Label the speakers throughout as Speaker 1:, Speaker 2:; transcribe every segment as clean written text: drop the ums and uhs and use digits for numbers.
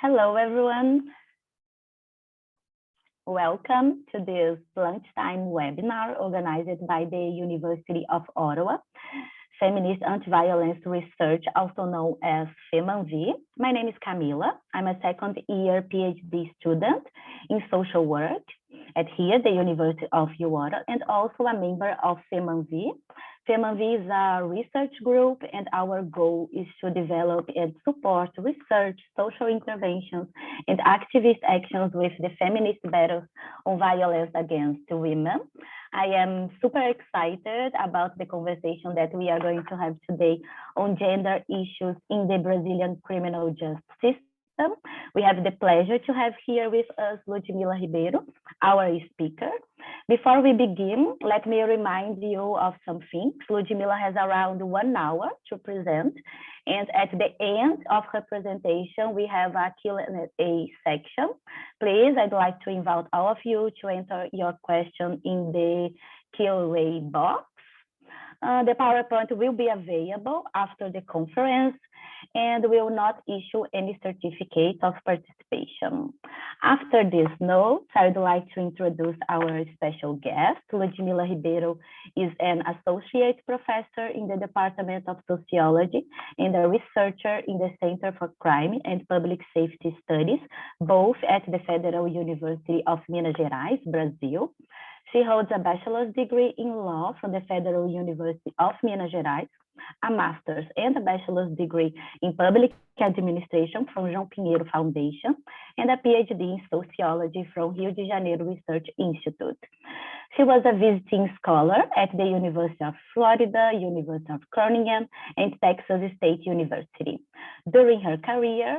Speaker 1: Hello, everyone. Welcome to this lunchtime webinar organized by the University of Ottawa, Feminist Anti-Violence Research, also known as FemAnVi. My name is Camila. I'm a second-year Ph.D. student in social work at here, the University of Ottawa, and also a member of FemAnVi. FemAnVi is a research group, and our goal is to develop and support research, social interventions, and activist actions with the feminist battles on violence against women. I am super excited about the conversation that we are going to have today on gender issues in the Brazilian criminal justice system. We have the pleasure to have here with us Ludmila Ribeiro, our speaker. Before we begin, let me remind you of some things. Ludmila has around 1 hour to present, and at the end of her presentation, we have a Q&A section. Please, I'd like to invite all of you to enter your question in the Q&A box. The PowerPoint will be available after the conference, and we will not issue any certificate of participation. After this note, I would like to introduce our special guest. Ludmila Ribeiro is an associate professor in the Department of Sociology and a researcher in the Center for Crime and Public Safety Studies, both at the Federal University of Minas Gerais, Brazil. She holds a bachelor's degree in law from the Federal University of Minas Gerais, a master's and a bachelor's degree in public administration from João Pinheiro Foundation, and a Ph.D. in sociology from Rio de Janeiro Research Institute. She was a visiting scholar at the University of Florida, University of Groningen, and Texas State University. During her career,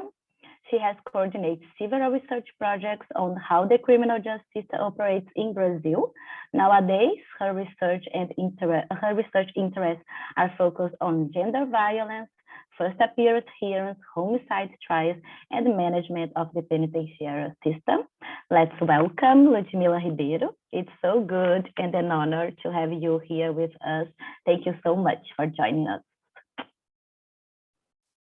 Speaker 1: she has coordinated several research projects on how the criminal justice operates in Brazil. Nowadays, her research interests are focused on gender violence, first appearance hearings, homicide trials, and management of the penitentiary system. Let's welcome Ludmila Ribeiro. It's so good and an honor to have you here with us. Thank you so much for joining us.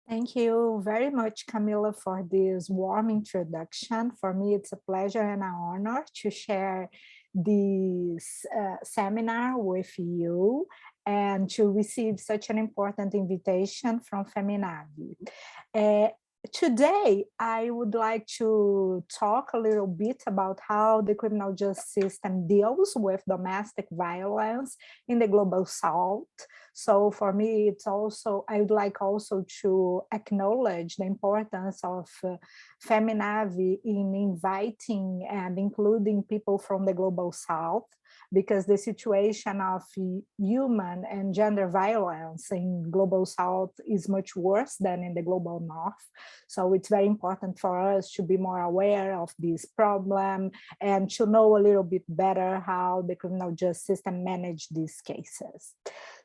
Speaker 2: Thank you very much, Camila, for this warm introduction. For me, it's a pleasure and an honor to share this seminar with you and to receive such an important invitation from FemAnVi. Today, I would like to talk a little bit about how the criminal justice system deals with domestic violence in the Global South. So for me, it's also, I would like also to acknowledge the importance of FemAnVi in inviting and including people from the Global South, because the situation of human and gender violence in Global South is much worse than in the Global North. So it's very important for us to be more aware of this problem and to know a little bit better how the criminal justice system manages these cases.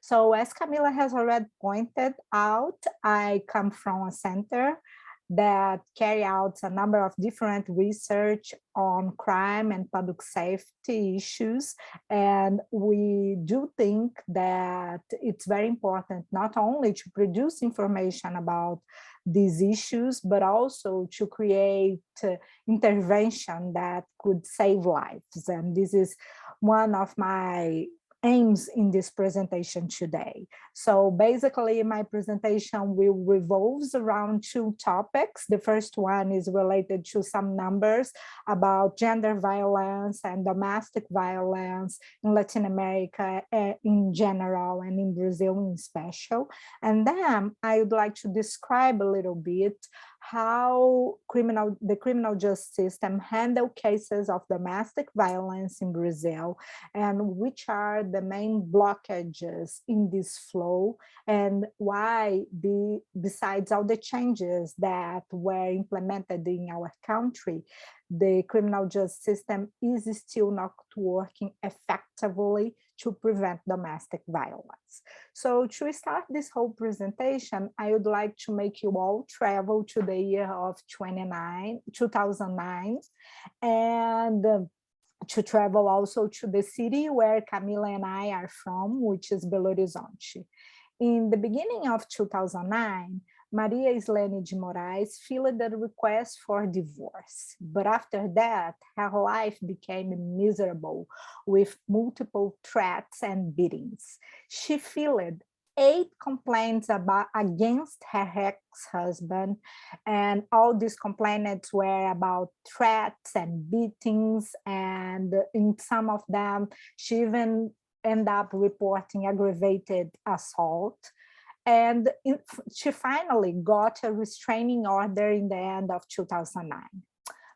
Speaker 2: So as Camila has already pointed out, I come from a center that carry out a number of different research on crime and public safety issues. And we do think that it's very important not only to produce information about these issues, but also to create intervention that could save lives. And this is one of my aims in this presentation today. So basically my presentation will revolves around 2 topics. The first one is related to some numbers about gender violence and domestic violence in Latin America in general and in Brazil in special. And then I would like to describe a little bit how the criminal justice system handle cases of domestic violence in Brazil and which are the main blockages in this flow and why, besides all the changes that were implemented in our country, the criminal justice system is still not working effectively to prevent domestic violence. So to start this whole presentation, I would like to make you all travel to the year of 2009 and to travel also to the city where Camila and I are from, which is Belo Horizonte. In the beginning of 2009, Maria Islene de Moraes filed a request for divorce. But after that, her life became miserable with multiple threats and beatings. She filed 8 complaints against her ex-husband, and all these complaints were about threats and beatings, and in some of them, she even ended up reporting aggravated assault. And she finally got a restraining order in the end of 2009.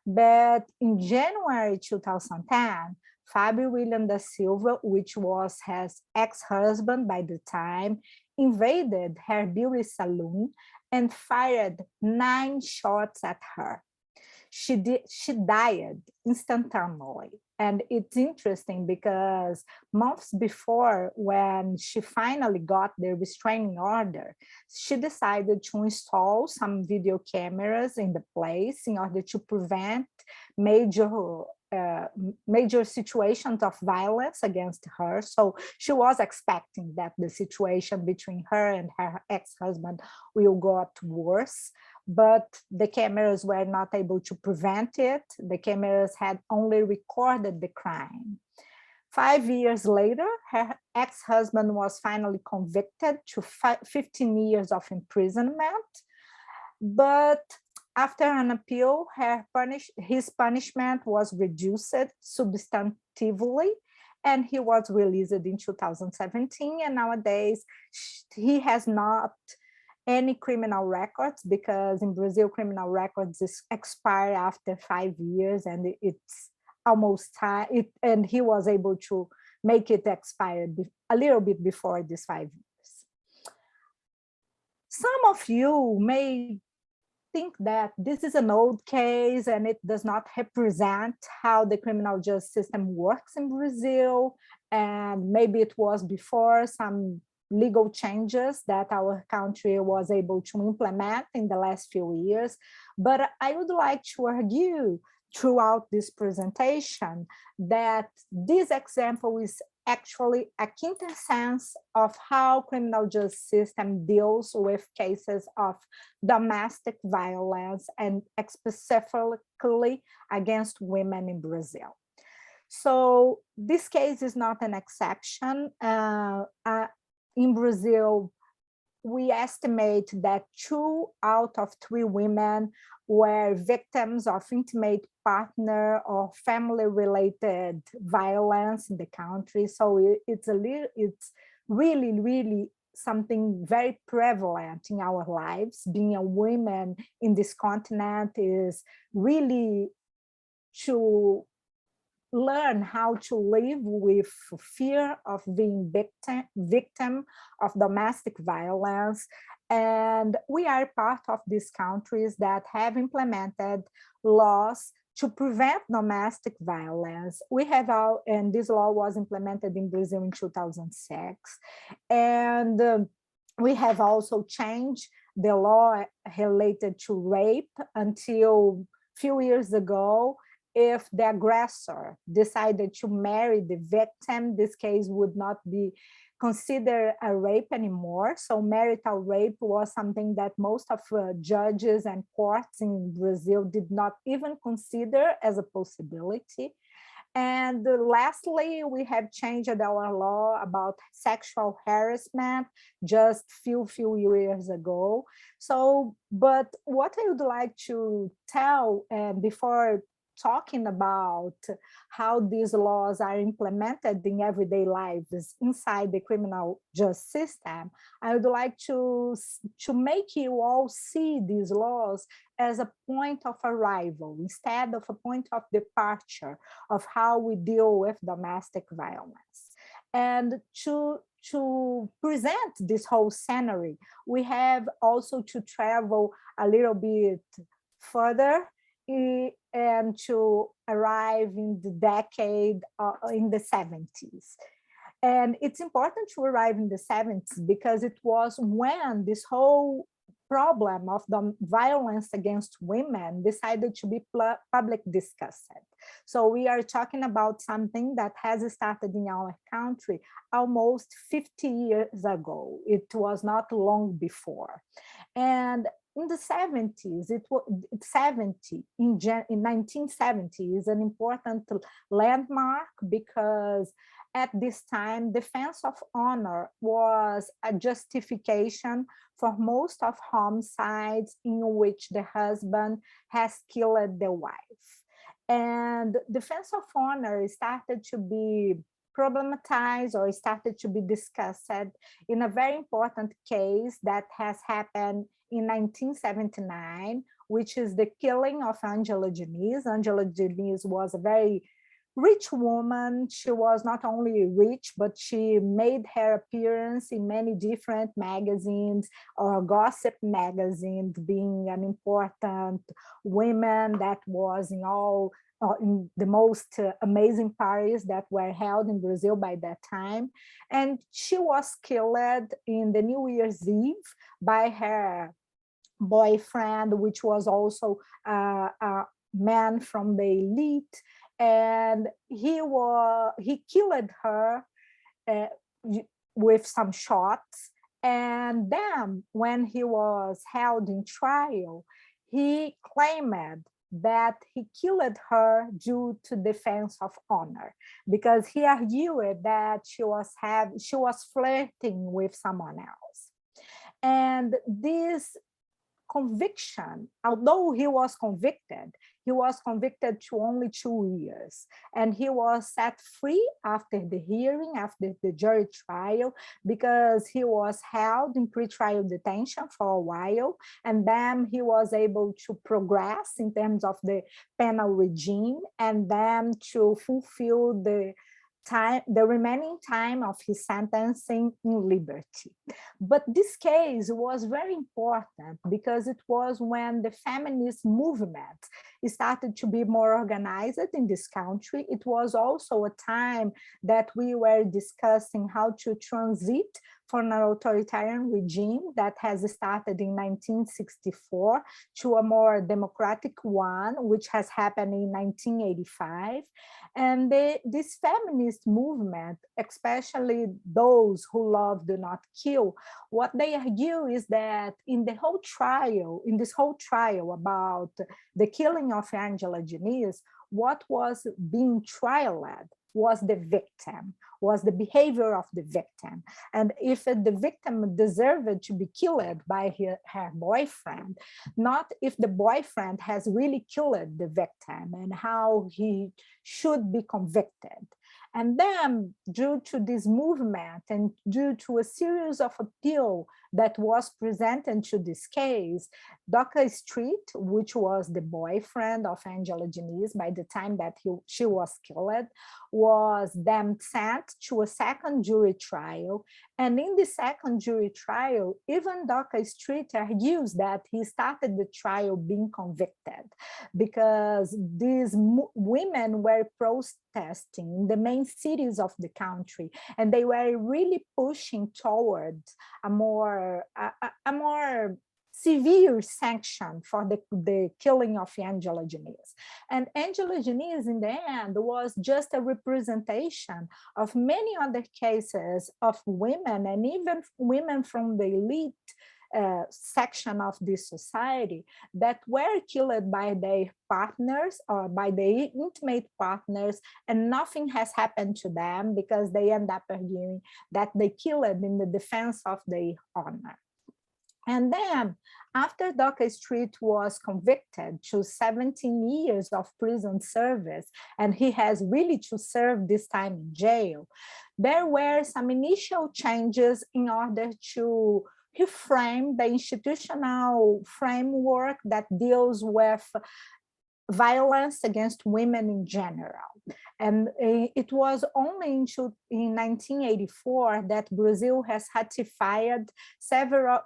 Speaker 2: But in January 2010, Fábio William da Silva, which was his ex-husband by the time, invaded her beauty salon and fired 9 shots at her. She died instantaneously. And it's interesting because months before, when she finally got the restraining order, she decided to install some video cameras in the place in order to prevent major situations of violence against her. So she was expecting that the situation between her and her ex-husband will get worse, but the cameras were not able to prevent it. The cameras had only recorded the crime. 5 years later, her ex-husband was finally convicted to 15 years of imprisonment, but after an appeal, his punishment was reduced substantively, and he was released in 2017. And nowadays, he has not any criminal records, because in Brazil, criminal records expire after 5 years, and it's almost time. And he was able to make it expire a little bit before these 5 years. Some of you may think that this is an old case and it does not represent how the criminal justice system works in Brazil, and maybe it was before some legal changes that our country was able to implement in the last few years. But I would like to argue throughout this presentation that this example is actually a quintessence of how criminal justice system deals with cases of domestic violence, and specifically against women in Brazil. So this case is not an exception. In Brazil, we estimate that 2 out of 3 women were victims of intimate partner or family-related violence in the country. So it's really something very prevalent in our lives. Being a woman in this continent is really to learn how to live with fear of being victim of domestic violence. And we are part of these countries that have implemented laws to prevent domestic violence. We have and this law was implemented in Brazil in 2006. And we have also changed the law related to rape. Until a few years ago, if the aggressor decided to marry the victim, this case would not be considered a rape anymore. So marital rape was something that most of judges and courts in Brazil did not even consider as a possibility. And lastly, we have changed our law about sexual harassment just few years ago. So, but what I would like to tell before talking about how these laws are implemented in everyday lives inside the criminal justice system, I would like to make you all see these laws as a point of arrival instead of a point of departure of how we deal with domestic violence. And to present this whole scenario, we have also to travel a little bit further and to arrive in the decade in the 70s. And it's important to arrive in the 70s because it was when this whole problem of the violence against women decided to be public discussed. So we are talking about something that has started in our country almost 50 years ago. It was not long before. And in the 70s, in 1970 is an important landmark because at this time, defense of honor was a justification for most of homicides in which the husband has killed the wife. And defense of honor started to be problematized or started to be discussed in a very important case that has happened in 1979, which is the killing of Angelo Denise. Angelo Denise was a very rich woman. She was not only rich, but she made her appearance in many different magazines or gossip magazines, being an important woman that was in the most amazing parties that were held in Brazil by that time. And she was killed in the New Year's Eve by her boyfriend, which was also a man from the elite. And he killed her with some shots. And then when he was held in trial, he claimed that he killed her due to defense of honor, because he argued that she was flirting with someone else. And this conviction, although he was convicted to only 2 years, and he was set free after the hearing, after the jury trial, because he was held in pretrial detention for a while, and then he was able to progress in terms of the penal regime, and then to fulfill the remaining time of his sentencing in liberty. But this case was very important because it was when the feminist movement started to be more organized in this country. It was also a time that we were discussing how to transit from an authoritarian regime that has started in 1964 to a more democratic one, which has happened in 1985. And this feminist movement, especially those who love do not kill, what they argue is that in this whole trial about the killing of Angelo Denise, what was being trialed was the victim, was the behavior of the victim. And if the victim deserved to be killed by her boyfriend, not if the boyfriend has really killed the victim and how he should be convicted. And then due to this movement and due to a series of appeal that was presented to this case, Doca Street, which was the boyfriend of Angelo Denise by the time that she was killed, was then sent to a second jury trial. And in the second jury trial, even Doca Street argues that he started the trial being convicted because these women were protesting in the main cities of the country, and they were really pushing towards a more severe sanction for the killing of Angelo Denise. And Angelo Denise, in the end, was just a representation of many other cases of women, and even women from the elite section of this society, that were killed by their partners or by their intimate partners, and nothing has happened to them because they end up arguing that they killed in the defense of their honor. And then after Doca Street was convicted to 17 years of prison service, and he has really to serve this time in jail, there were some initial changes in order to reframe the institutional framework that deals with violence against women in general. And it was only in 1984 that Brazil has ratified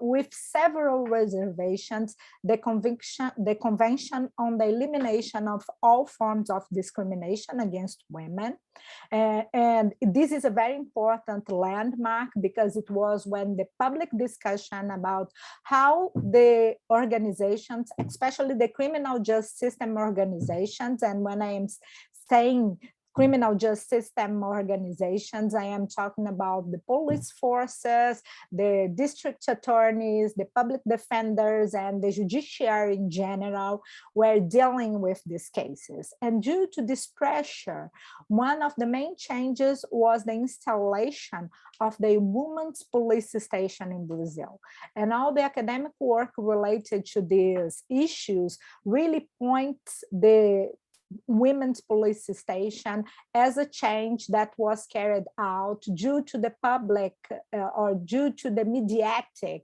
Speaker 2: with several reservations the Convention on the Elimination of All Forms of Discrimination against Women. And this is a very important landmark because it was when the public discussion about how the organizations, especially the criminal justice system organizations, and when I am saying criminal justice system organizations, I am talking about the police forces, the district attorneys, the public defenders, and the judiciary in general were dealing with these cases. And due to this pressure, one of the main changes was the installation of the women's police station in Brazil. And all the academic work related to these issues really points the women's police station as a change that was carried out due to the public or due to the mediatic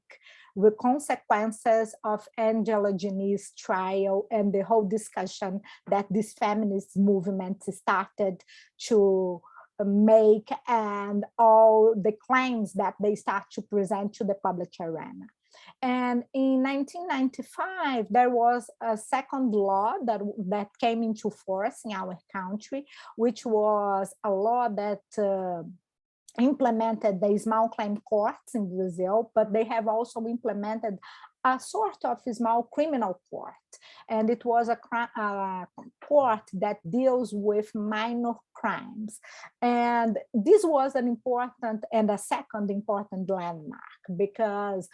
Speaker 2: consequences of Angelo Diniz trial and the whole discussion that this feminist movement started to make and all the claims that they start to present to the public arena. And in 1995, there was a second law that came into force in our country, which was a law that implemented the small claim courts in Brazil, but they have also implemented a sort of small criminal court. And it was a court that deals with minor crimes. And this was an important and a second important landmark because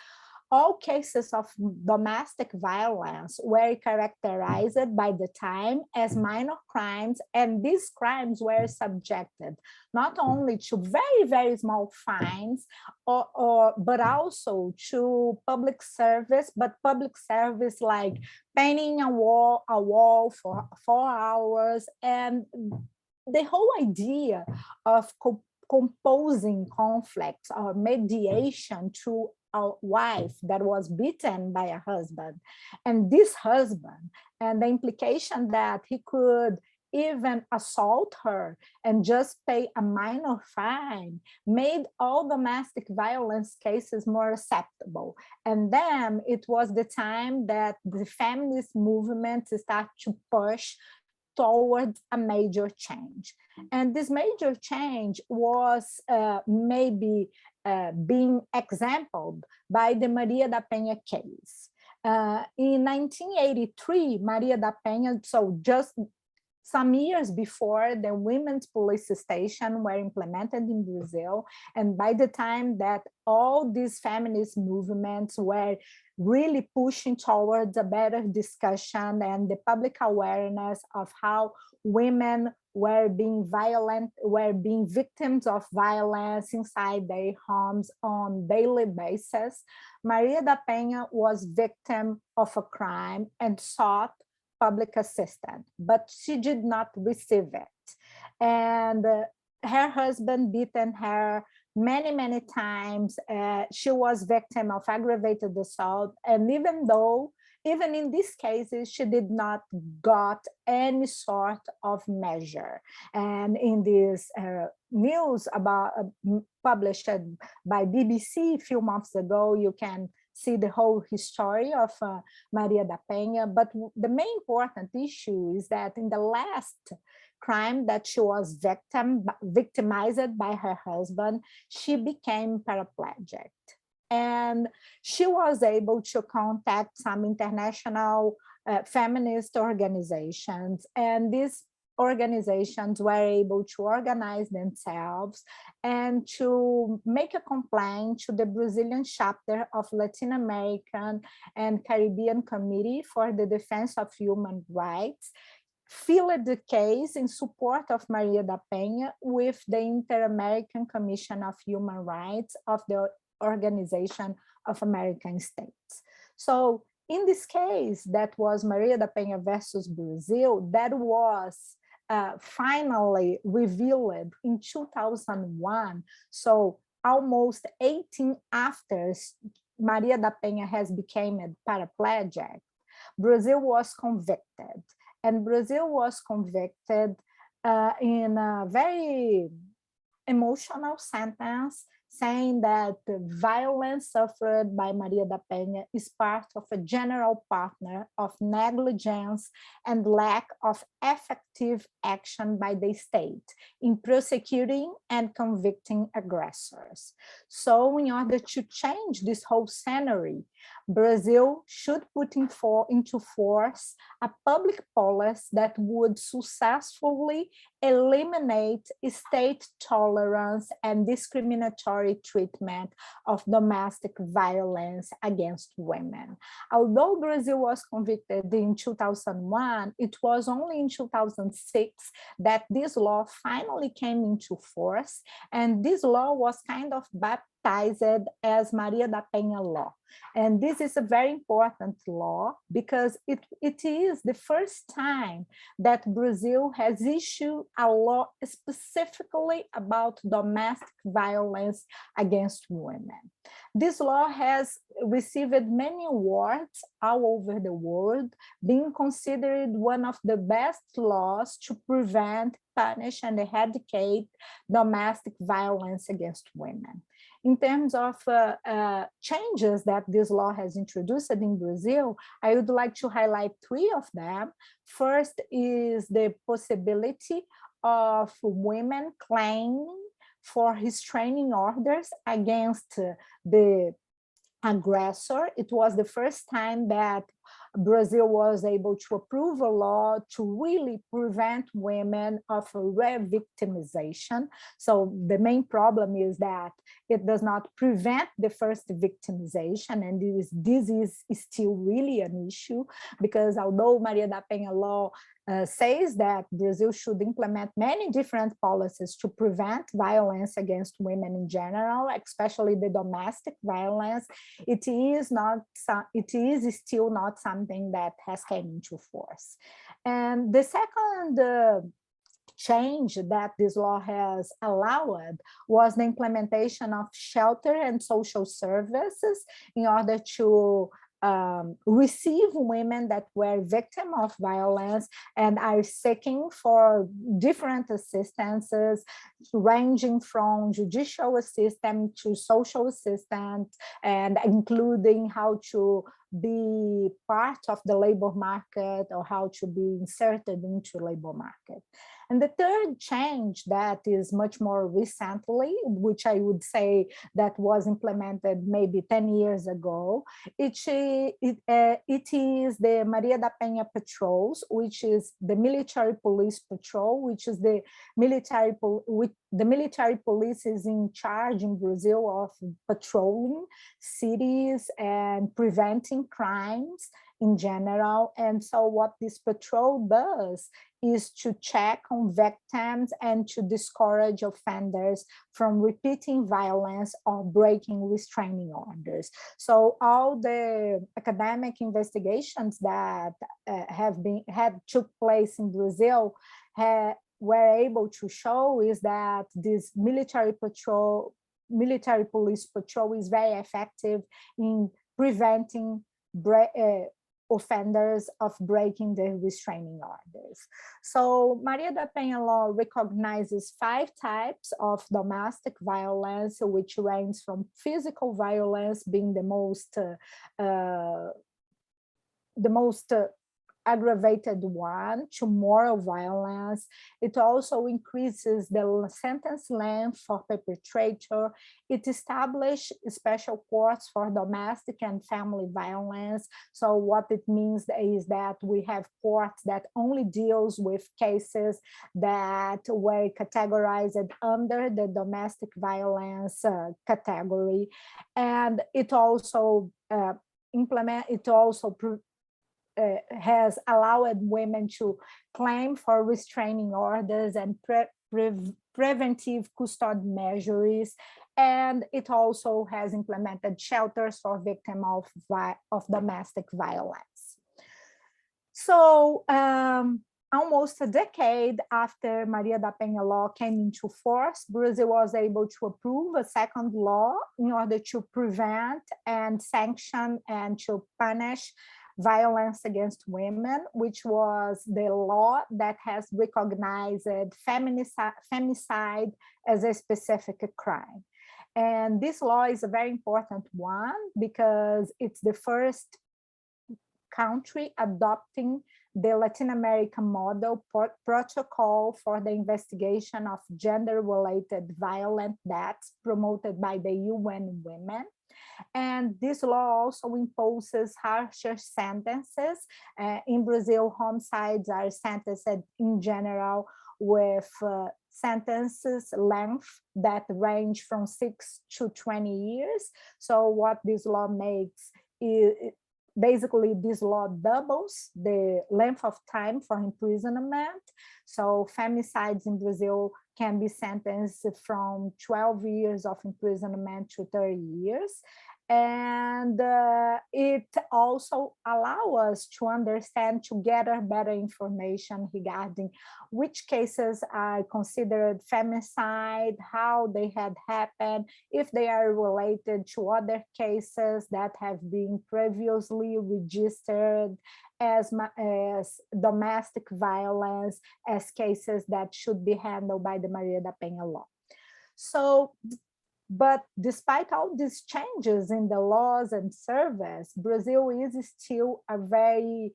Speaker 2: all cases of domestic violence were characterized by the time as minor crimes, and these crimes were subjected not only to very, very small fines, but also to public service, but public service like painting a wall for 4 hours, and the whole idea of composing conflicts or mediation to a wife that was beaten by a husband, and this husband, and the implication that he could even assault her and just pay a minor fine, made all domestic violence cases more acceptable. And then it was the time that the feminist movement started to push towards a major change. And this major change was maybe being exemplified by the Maria da Penha case. In 1983, Maria da Penha, so just some years before, the women's police station were implemented in Brazil. And by the time that all these feminist movements were really pushing towards a better discussion and the public awareness of how women were being victims of violence inside their homes on daily basis, Maria da Penha was victim of a crime and sought public assistance, but she did not receive it. And her husband beaten her many, many times. She was victim of aggravated assault. And even in these cases, she did not got any sort of measure. And in this news about published by BBC a few months ago, you can see the whole history of Maria da Penha. But the main important issue is that in the last crime that she was victimized by her husband, she became paraplegic. And she was able to contact some international feminist organizations, and these organizations were able to organize themselves and to make a complaint to the Brazilian chapter of Latin American and Caribbean Committee for the Defense of Human Rights, filed the case in support of Maria da Penha with the Inter-American Commission of Human Rights of the Organization of American States. So in this case, that was Maria da Penha versus Brazil, that was finally revealed in 2001. So almost 18 after Maria da Penha has become a paraplegic, Brazil was convicted. and Brazil was convicted in a very emotional sentence saying that the violence suffered by Maria da Penha is part of a general pattern of negligence and lack of effective action by the state in prosecuting and convicting aggressors. So in order to change this whole scenario, Brazil should put into force a public policy that would successfully eliminate state tolerance and discriminatory treatment of domestic violence against women. Although Brazil was convicted in 2001, it was only in 2006 that this law finally came into force, and this law was kind of baptized as Maria da Penha law. And this is a very important law because it is the first time that Brazil has issued a law specifically about domestic violence against women. This law has received many awards all over the world, being considered one of the best laws to prevent, punish, and eradicate domestic violence against women. In terms of changes that this law has introduced in Brazil, I would like to highlight three of them. First is the possibility of women claiming for restraining orders against the aggressor. It was the first time that Brazil was able to approve a law to really prevent women of re-victimization. So the main problem is that it does not prevent the first victimization, and this is still really an issue, because although Maria da Penha law says that Brazil should implement many different policies to prevent violence against women in general, especially the domestic violence, it is still not something that has came into force. And the second change that this law has allowed was the implementation of shelter and social services in order to receive women that were victims of violence and are seeking for different assistances, ranging from judicial assistance to social assistance, and including how to be part of the labor market or how to be inserted into labor market. And the third change that is much more recently, which I would say that was implemented maybe 10 years ago, it is the Maria da Penha patrols, which is the military police patrol, which is the military police is in charge in Brazil of patrolling cities and preventing crimes in general. And so what this patrol does is to check on victims and to discourage offenders from repeating violence or breaking restraining orders. So all the academic investigations that took place in Brazil were able to show is that this military police patrol is very effective in preventing offenders of breaking the restraining orders. So Maria da Penha law recognizes 5 types of domestic violence, which range from physical violence being the most aggravated one to moral violence. It also increases the sentence length for perpetrator. It established special courts for domestic and family violence. So what it means is that we have courts that only deals with cases that were categorized under the domestic violence category. And it also has allowed women to claim for restraining orders and preventive custody measures, and it also has implemented shelters for victims of domestic violence. So almost a decade after Maria da Penha law came into force, Brazil was able to approve a second law in order to prevent and sanction and to punish Violence Against Women, which was the law that has recognized femicide as a specific crime. And this law is a very important one because it's the first country adopting the Latin American model protocol for the investigation of gender-related violent deaths promoted by the UN Women. And this law also imposes harsher sentences. In Brazil, homicides are sentenced in general with sentences length that range from 6 to 20 years. So what this law makes is, basically, this law doubles the length of time for imprisonment. So femicides in Brazil can be sentenced from 12 years of imprisonment to 30 years. And it also allows us to understand, to gather better information regarding which cases are considered femicide, how they had happened, if they are related to other cases that have been previously registered as domestic violence, as cases that should be handled by the Maria da Penha law. So, but despite all these changes in the laws and service, Brazil is still a very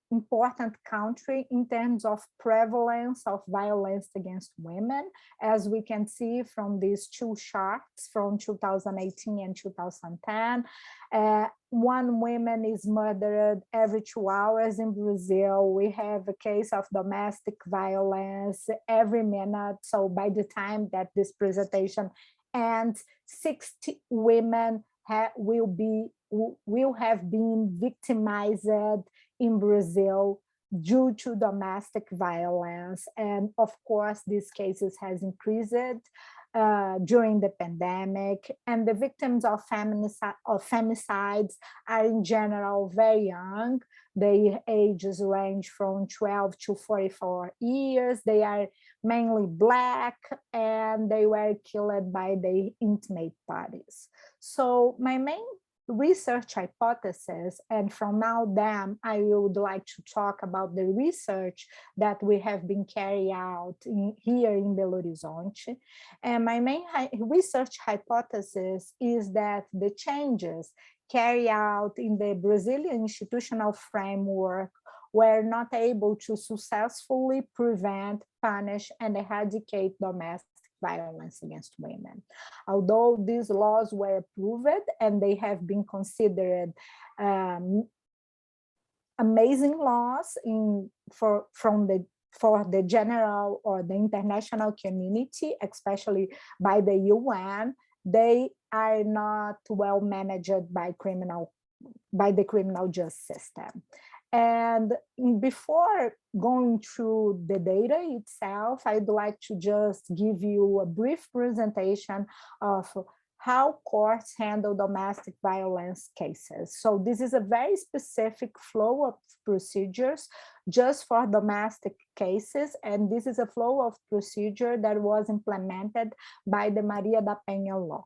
Speaker 2: important country in terms of prevalence of violence against women, as we can see from these two charts from 2018 and 2010. One woman is murdered every 2 hours in Brazil. We have a case of domestic violence every minute. So by the time that this presentation ends, 60 women will have been victimized in Brazil due to domestic violence. And of course, these cases has increased during the pandemic, and the victims of femicides are in general very young. Their ages range from 12 to 44 years. They are mainly Black, and they were killed by their intimate parties. So my main research hypothesis, and from now on, I would like to talk about the research that we have been carrying out here in Belo Horizonte. And my main research hypothesis is that the changes carried out in the Brazilian institutional framework were not able to successfully prevent, punish, and eradicate domestic violence against women. Although these laws were approved and they have been considered amazing laws for the general or the international community, especially by the UN, they are not well managed by the criminal justice system. And before going through the data itself, I'd like to just give you a brief presentation of how courts handle domestic violence cases. So this is a very specific flow of procedures just for domestic cases. And this is a flow of procedure that was implemented by the Maria da Penha law.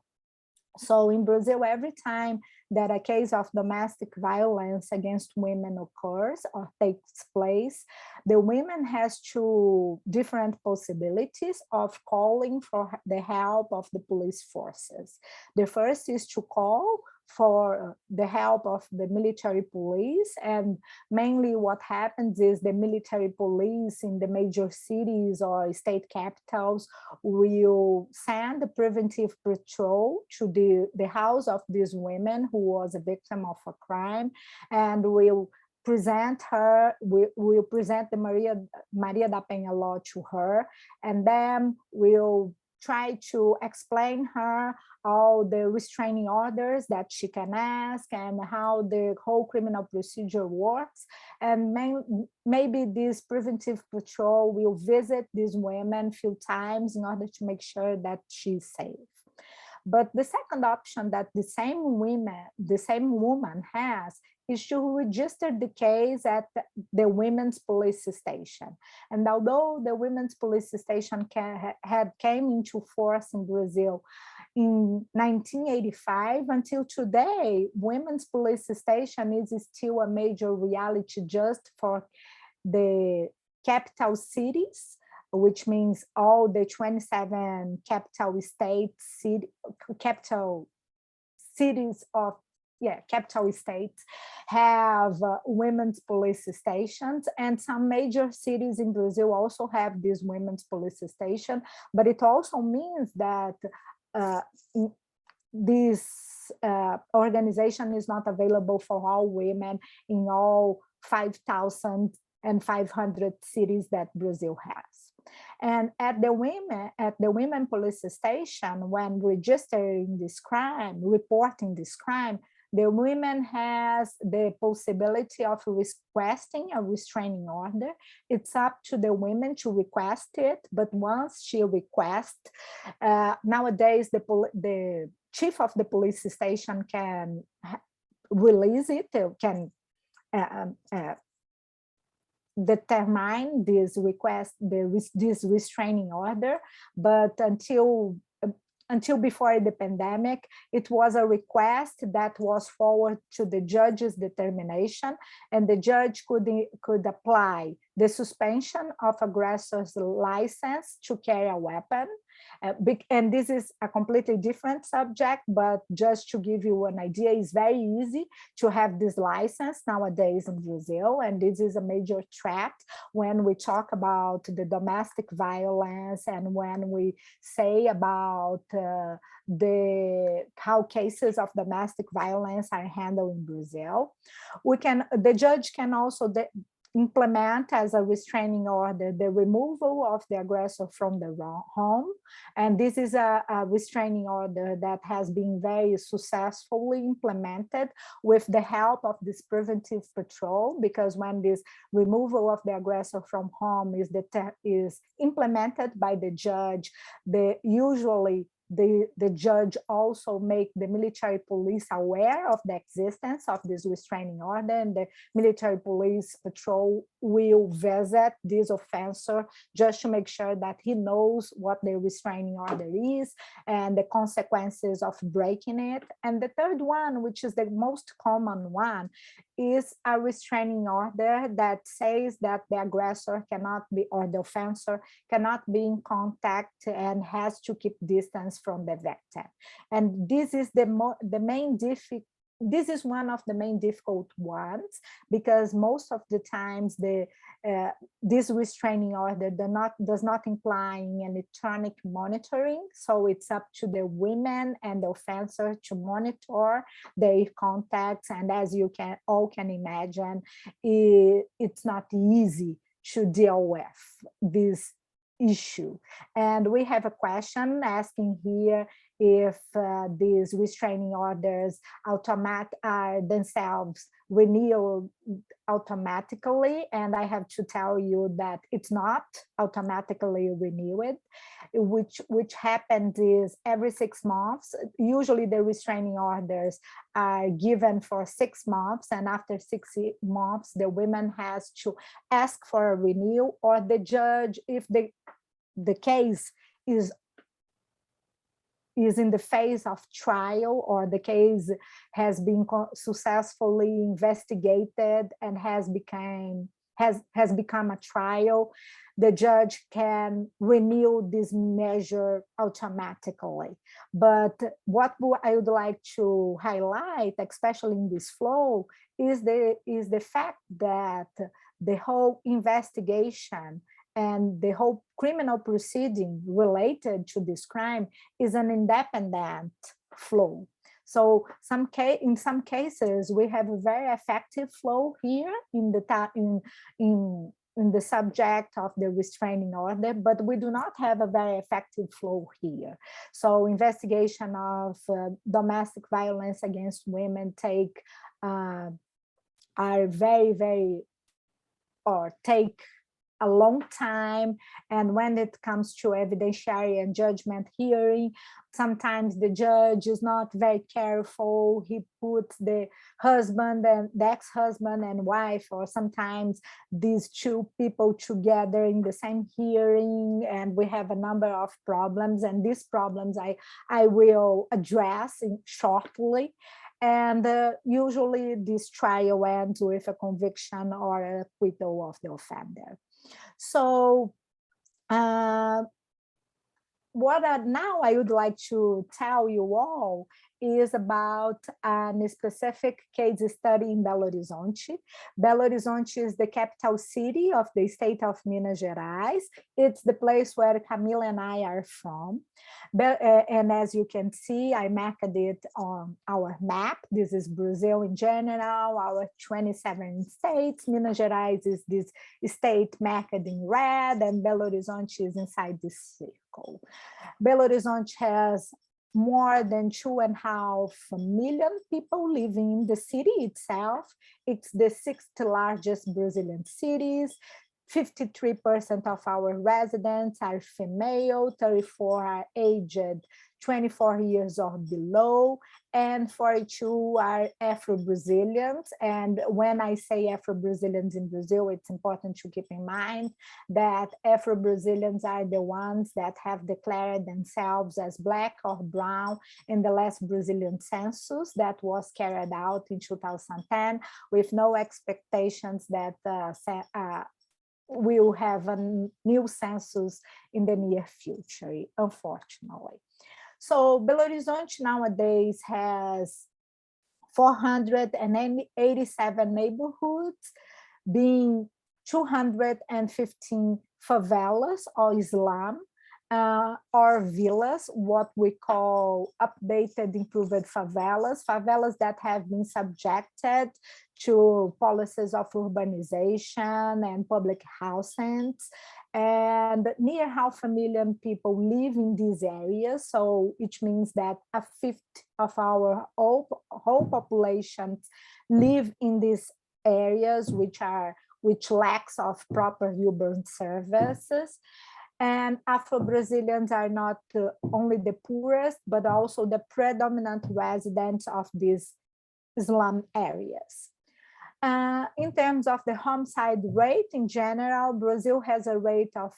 Speaker 2: So in Brazil, every time that a case of domestic violence against women occurs or takes place, the women has two different possibilities of calling for the help of the police forces. The first is to call for the help of the military police, and mainly what happens is the military police in the major cities or state capitals will send a preventive patrol to the house of these women who was a victim of a crime, and will present the Maria da Penha law to her, and then we'll try to explain her all the restraining orders that she can ask and how the whole criminal procedure works. And maybe this preventive patrol will visit these women a few times in order to make sure that she's safe. But the second option that the same woman has is to register the case at the women's police station. And although the women's police station came into force in Brazil in 1985 until today, women's police station is still a major reality just for the capital cities, which means all the 27 capital cities of capital states have women's police stations, and some major cities in Brazil also have this women's police station. But it also means that this organization is not available for all women in all 5,500 cities that Brazil has. And at the women police station, when registering this crime, reporting this crime, the woman has the possibility of requesting a restraining order. It's up to the women to request it, but once she requests, nowadays the chief of the police station can release it, can determine this request, this restraining order, but until before the pandemic, it was a request that was forwarded to the judge's determination, and the judge could apply the suspension of aggressor's license to carry a weapon. And this is a completely different subject, but just to give you an idea, it's very easy to have this license nowadays in Brazil, and this is a major threat when we talk about the domestic violence and when we say about how cases of domestic violence are handled in Brazil. The judge can also implement as a restraining order the removal of the aggressor from the home. And this is a restraining order that has been very successfully implemented with the help of this preventive patrol, because when this removal of the aggressor from home is implemented by the judge, usually the judge also make the military police aware of the existence of this restraining order, and the military police patrol will visit this offender just to make sure that he knows what the restraining order is and the consequences of breaking it. And the third one, which is the most common one, is a restraining order that says that the aggressor cannot be, or the offender cannot be in contact and has to keep distance from the victim. And this is this is one of the main difficult ones, because most of the times this restraining order does not imply electronic monitoring. So it's up to the women and the offender to monitor their contacts. And as you all can imagine, it's not easy to deal with this issue. And we have a question asking here if these restraining orders are themselves renewed automatically, and I have to tell you that it's not automatically renewed. Which happened is every 6 months. Usually the restraining orders are given for 6 months, and after 6 months the woman has to ask for a renewal, or the judge, if the case is in the phase of trial, or the case has been successfully investigated and has become a trial, the judge can renew this measure automatically. But what I would like to highlight, especially in this flow, is the fact that the whole investigation and the whole criminal proceeding related to this crime is an independent flow. So in some cases, we have a very effective flow here in the subject of the restraining order, but we do not have a very effective flow here. So investigation of domestic violence against women take a long time. And when it comes to evidentiary and judgment hearing, sometimes the judge is not very careful. He puts the husband and the ex-husband and wife, or sometimes these two people together in the same hearing, and we have a number of problems, and these problems I will address shortly. And usually this trial ends with a conviction or an acquittal of the offender. So now I would like to tell you all is about a specific case study in Belo Horizonte. Belo Horizonte is the capital city of the state of Minas Gerais. It's the place where Camila and I are from. And as you can see, I marked it on our map. This is Brazil in general, our 27 states. Minas Gerais is this state marked in red, and Belo Horizonte is inside this circle. Belo Horizonte has more than 2.5 million people living in the city itself. It's the 6th largest Brazilian cities. 53% of our residents are female, 34 are aged 24 years or below, and 42 are Afro-Brazilians. And when I say Afro-Brazilians in Brazil, it's important to keep in mind that Afro-Brazilians are the ones that have declared themselves as Black or brown in the last Brazilian census that was carried out in 2010, with no expectations that we will have a new census in the near future, unfortunately. So Belo Horizonte nowadays has 487 neighborhoods, being 215 favelas or slum, or villas, what we call updated, improved favelas, favelas that have been subjected to policies of urbanization and public housing. And near 500,000 people live in these areas, so which means that 1/5 of our whole population live in these areas which lacks of proper urban services. And Afro-Brazilians are not only the poorest, but also the predominant residents of these slum areas. In terms of the homicide rate in general, Brazil has a rate of,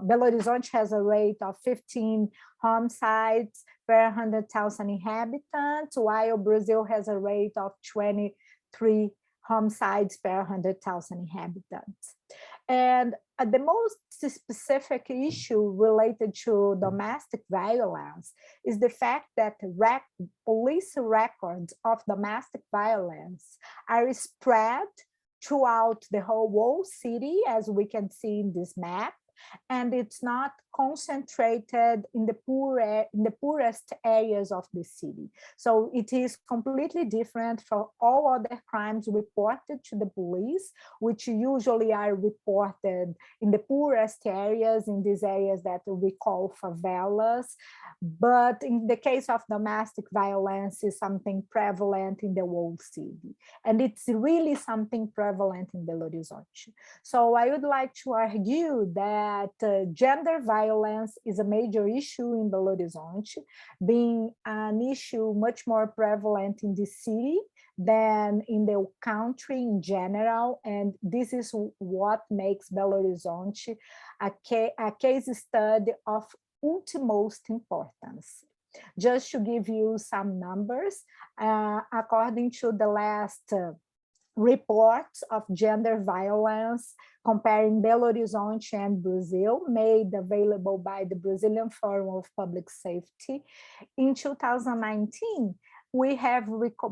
Speaker 2: Belo Horizonte has a rate of 15 homicides per 100,000 inhabitants, while Brazil has a rate of 23 homicides per 100,000 inhabitants. And the most specific issue related to domestic violence is the fact that police records of domestic violence are spread throughout the whole city, as we can see in this map, and it's not concentrated in the poorest areas of the city. So it is completely different from all other crimes reported to the police, which usually are reported in the poorest areas, in these areas that we call favelas. But in the case of domestic violence, is something prevalent in the whole city. And it's really something prevalent in Belo Horizonte. So I would like to argue that gender violence is a major issue in Belo Horizonte, being an issue much more prevalent in the city than in the country in general. And this is what makes Belo Horizonte a case study of utmost importance. Just to give you some numbers, according to the last reports of gender violence comparing Belo Horizonte and Brazil, made available by the Brazilian Forum of Public Safety, in 2019,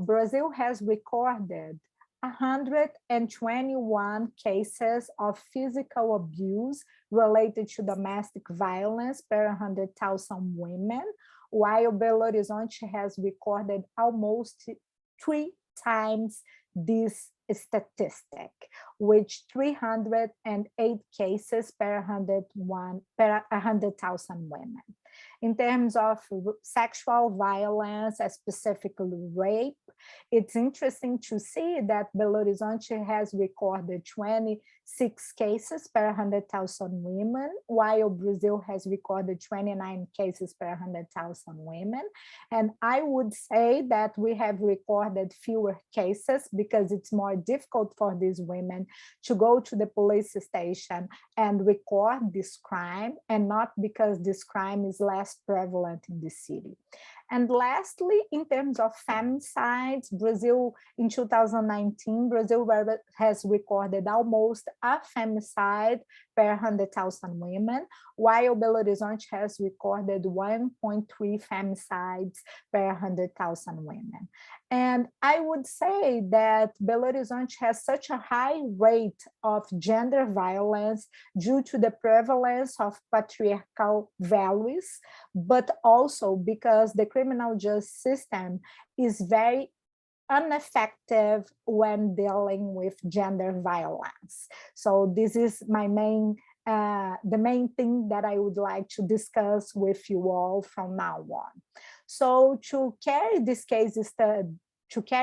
Speaker 2: Brazil has recorded 121 cases of physical abuse related to domestic violence per 100,000 women, while Belo Horizonte has recorded almost 3 times this statistic, which 308 cases per 100,000 women. In terms of sexual violence, specifically rape, It's interesting to see that Belo Horizonte has recorded 26 cases per 100,000 women, while Brazil has recorded 29 cases per 100,000 women. And I would say that we have recorded fewer cases because it's more difficult for these women to go to the police station and record this crime, and not because this crime is less prevalent in the city. And lastly, in terms of femicides, Brazil in 2019, Brazil has recorded almost a femicide per 100,000 women, while Belo Horizonte has recorded 1.3 femicides per 100,000 women. And I would say that Belo Horizonte has such a high rate of gender violence due to the prevalence of patriarchal values, but also because the criminal justice system is very ineffective when dealing with gender violence. So this is my the main thing that I would like to discuss with you all from now on. So to carry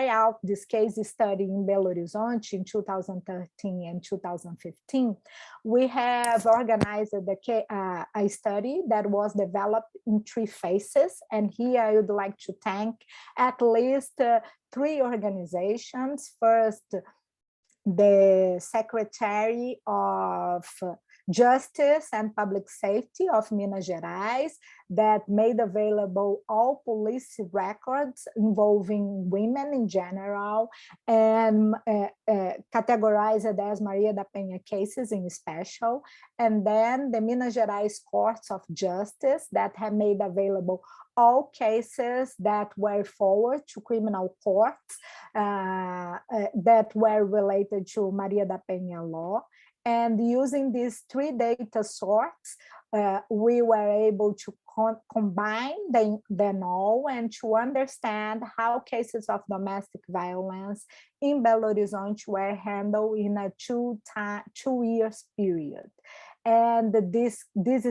Speaker 2: out this case study in Belo Horizonte in 2013 and 2015, we have organized a study that was developed in 3 phases. And here I would like to thank at least 3 organizations. First, the Secretary of Justice and Public Safety of Minas Gerais, that made available all police records involving women in general, and categorized as Maria da Penha cases in special. And then the Minas Gerais Courts of Justice, that have made available all cases that were forwarded to criminal courts that were related to Maria da Penha law. And using these 3 data sources, we were able to combine them all and to understand how cases of domestic violence in Belo Horizonte were handled in a 2 years period. And this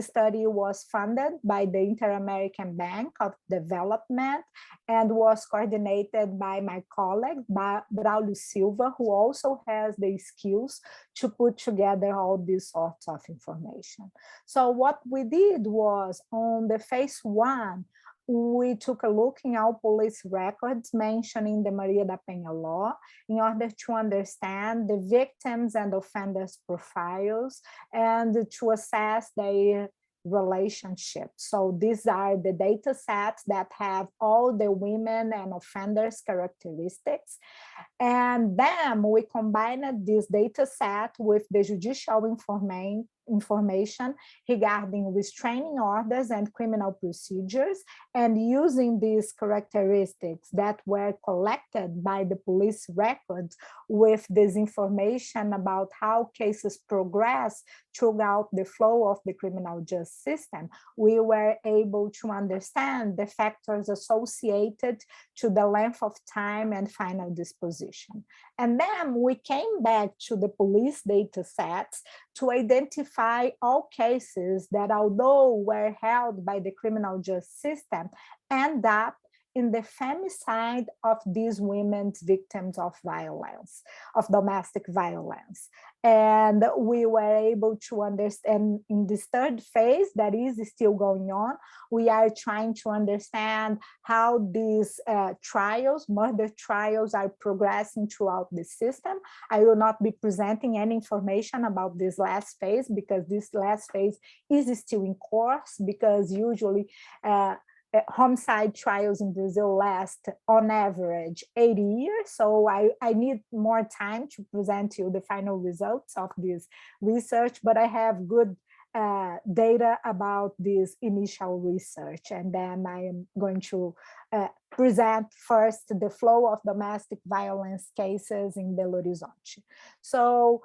Speaker 2: study was funded by the Inter-American Bank of Development and was coordinated by my colleague, Braulio Silva, who also has the skills to put together all these sorts of information. So what we did was, on the phase 1, we took a look in our police records mentioning the Maria da Penha law in order to understand the victims and offenders' profiles and to assess their relationships. So these are the data sets that have all the women and offenders characteristics. And then we combined this data set with the judicial information regarding restraining orders and criminal procedures, and using these characteristics that were collected by the police records with this information about how cases progress throughout the flow of the criminal justice system, we were able to understand the factors associated to the length of time and final disposition. And then we came back to the police data sets to identify all cases that, although were held by the criminal justice system, end up in the femicide of these women's victims of violence, of domestic violence. And we were able to understand in this 3rd phase that is still going on, we are trying to understand how these murder trials are progressing throughout the system. I will not be presenting any information about this last phase because this last phase is still in course, because usually homicide trials in Brazil last on average 80 years. So I need more time to present you the final results of this research, but I have good data about this initial research. And then I am going to present first the flow of domestic violence cases in Belo Horizonte. So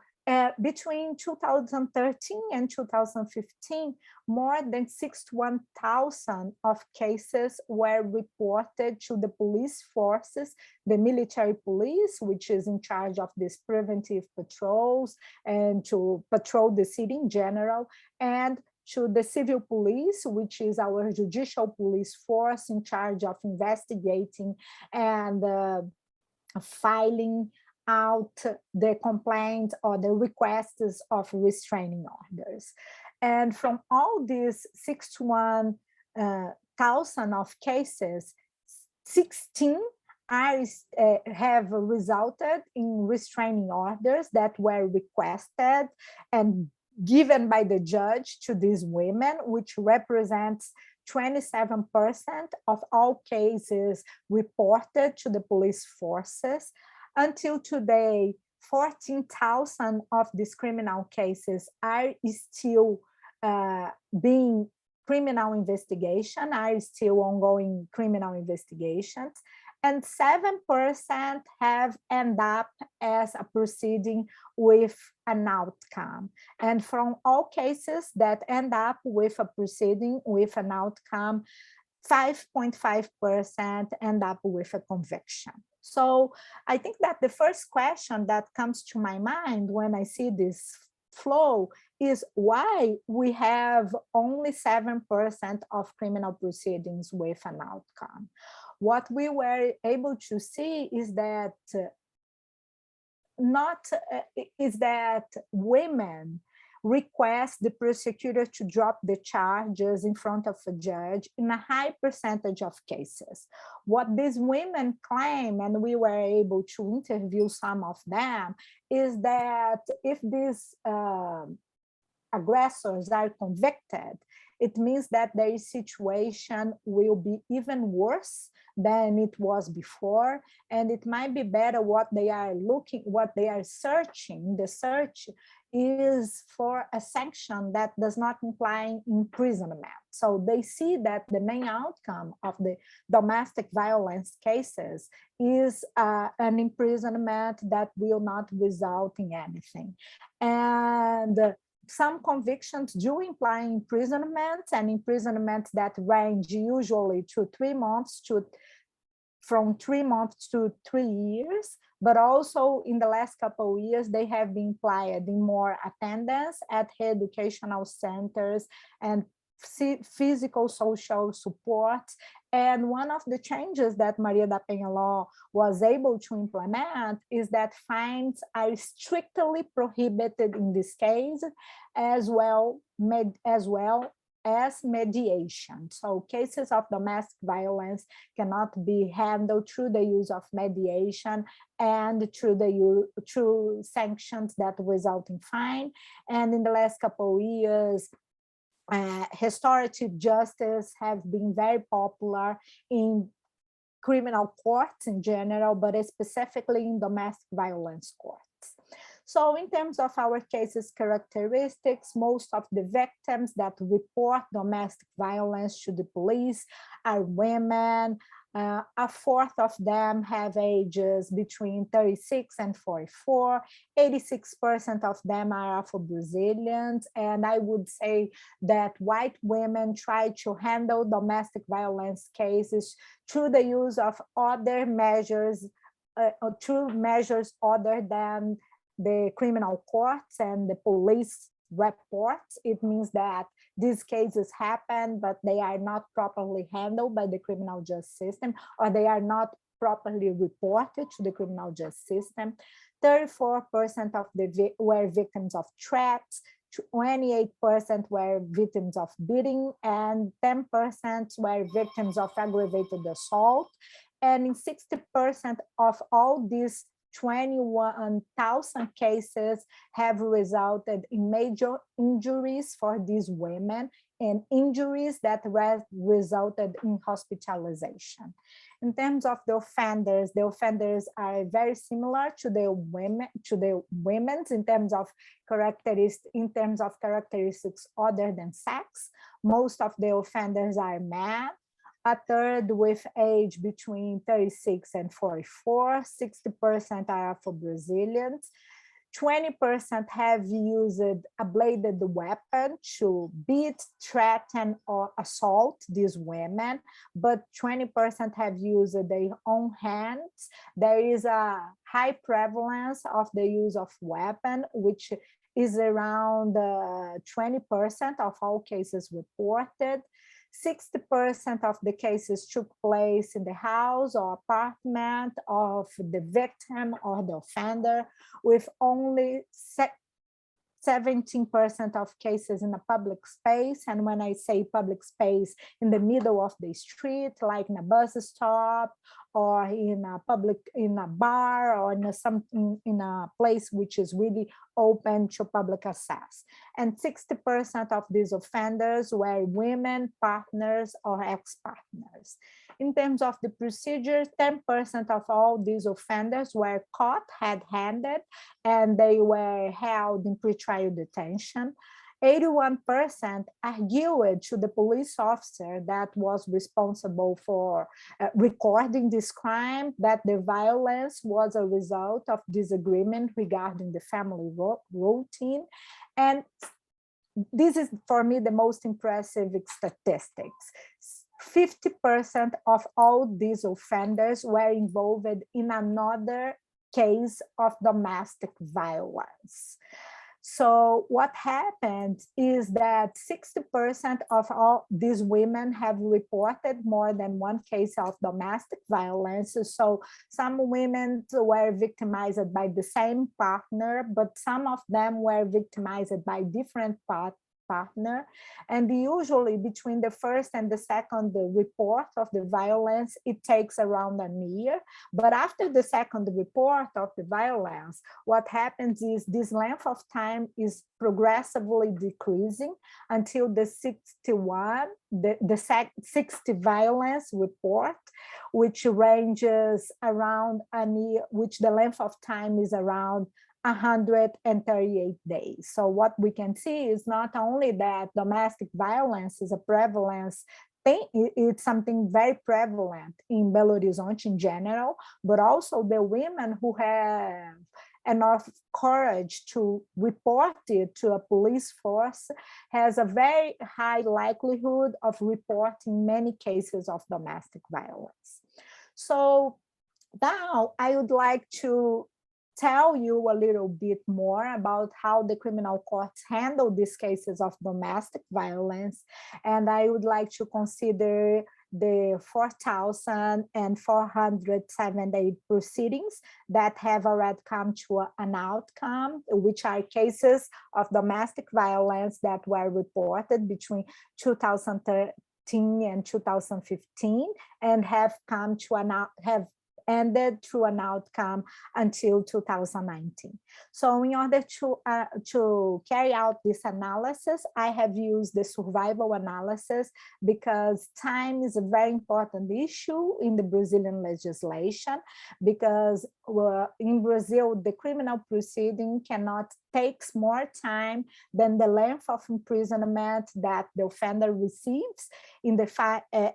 Speaker 2: between 2013 and 2015, more than 61,000 of cases were reported to the police forces, the military police, which is in charge of these preventive patrols and to patrol the city in general, and to the civil police, which is our judicial police force in charge of investigating and filing out the complaints or the requests of restraining orders. And from all these 61,000 of cases, 16 have resulted in restraining orders that were requested and given by the judge to these women, which represents 27% of all cases reported to the police forces. Until today, 14,000 of these criminal cases are still being criminal investigation, are still ongoing criminal investigations, and 7% have ended up as a proceeding with an outcome. And from all cases that end up with a proceeding with an outcome, 5.5% end up with a conviction. So I think that the first question that comes to my mind when I see this flow is why we have only 7% of criminal proceedings with an outcome. What we were able to see is that women request the prosecutor to drop the charges in front of a judge in a high percentage of cases. What these women claim, and we were able to interview some of them, is that if these aggressors are convicted, it means that their situation will be even worse than it was before, and it might be better what they are searching. The search is for a sanction that does not imply imprisonment. So they see that the main outcome of the domestic violence cases is an imprisonment that will not result in anything. And some convictions do imply imprisonment, and imprisonment that range usually to 3 months from 3 months to 3 years, but also in the last couple of years, they have been applied in more attendance at educational centers and physical social support. And one of the changes that Maria da Penha law was able to implement is that fines are strictly prohibited in this case, as well as mediation. So cases of domestic violence cannot be handled through the use of mediation and through sanctions that result in fine. And in the last couple of years, restorative justice have been very popular in criminal courts in general, but specifically in domestic violence courts. So in terms of our cases characteristics, most of the victims that report domestic violence to the police are women. A fourth of them have ages between 36 and 44. 86% of them are Afro-Brazilians. And I would say that white women try to handle domestic violence cases through the use of other measures, through measures other than the criminal courts and the police reports. It means that these cases happen, but they are not properly handled by the criminal justice system, or they are not properly reported to the criminal justice system. 34% of were victims of threats, 28% were victims of beating, and 10% were victims of aggravated assault. And in 60% of all these 21,000 cases have resulted in major injuries for these women, and injuries that resulted in hospitalization. In terms of the offenders are very similar to the women's in terms of characteristics other than sex. Most of the offenders are men. A third with age between 36 and 44, 60% are Afro-Brazilians, 20% have used a bladed weapon to beat, threaten, or assault these women, but 20% have used their own hands. There is a high prevalence of the use of weapon, which is around 20% of all cases reported. 60% of the cases took place in the house or apartment of the victim or the offender, with only 17% of cases in a public space. And when I say public space, in the middle of the street, like in a bus stop or in a bar or in a place which is really open to public access. And 60% of these offenders were women, partners, or ex-partners. In terms of the procedure, 10% of all these offenders were caught red-handed and they were held in pretrial detention. 81% argued to the police officer that was responsible for recording this crime that the violence was a result of disagreement regarding the family routine. And this is, for me, the most impressive statistics. 50% of all these offenders were involved in another case of domestic violence. So what happened is that 60% of all these women have reported more than one case of domestic violence. So some women were victimized by the same partner, but some of them were victimized by different partner. And usually between the first and the second report of the violence, it takes around a year. But after the second report of the violence, what happens is this length of time is progressively decreasing until the 60 violence report, which ranges around a year, which the length of time is around 138 days. So what we can see is not only that domestic violence is a prevalence thing, it's something very prevalent in Belo Horizonte in general, but also the women who have enough courage to report it to a police force has a very high likelihood of reporting many cases of domestic violence. So now I would like to tell you a little bit more about how the criminal courts handle these cases of domestic violence. And I would like to consider the 4,478 proceedings that have already come to an outcome, which are cases of domestic violence that were reported between 2013 and 2015 and have come to ended to an outcome until 2019. So in order to carry out this analysis, I have used the survival analysis because time is a very important issue in the Brazilian legislation, because in Brazil, the criminal proceeding takes more time than the length of imprisonment that the offender receives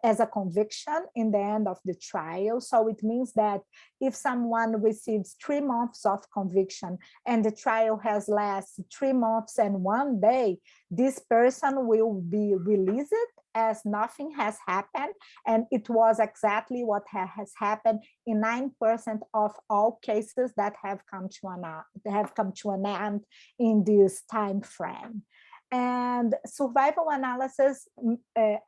Speaker 2: as a conviction in the end of the trial. So it means that if someone receives 3 months of conviction and the trial has lasted 3 months and 1 day, this person will be released as nothing has happened. And it was exactly what has happened in 9% of all cases that have come to an end in this time frame. And survival analysis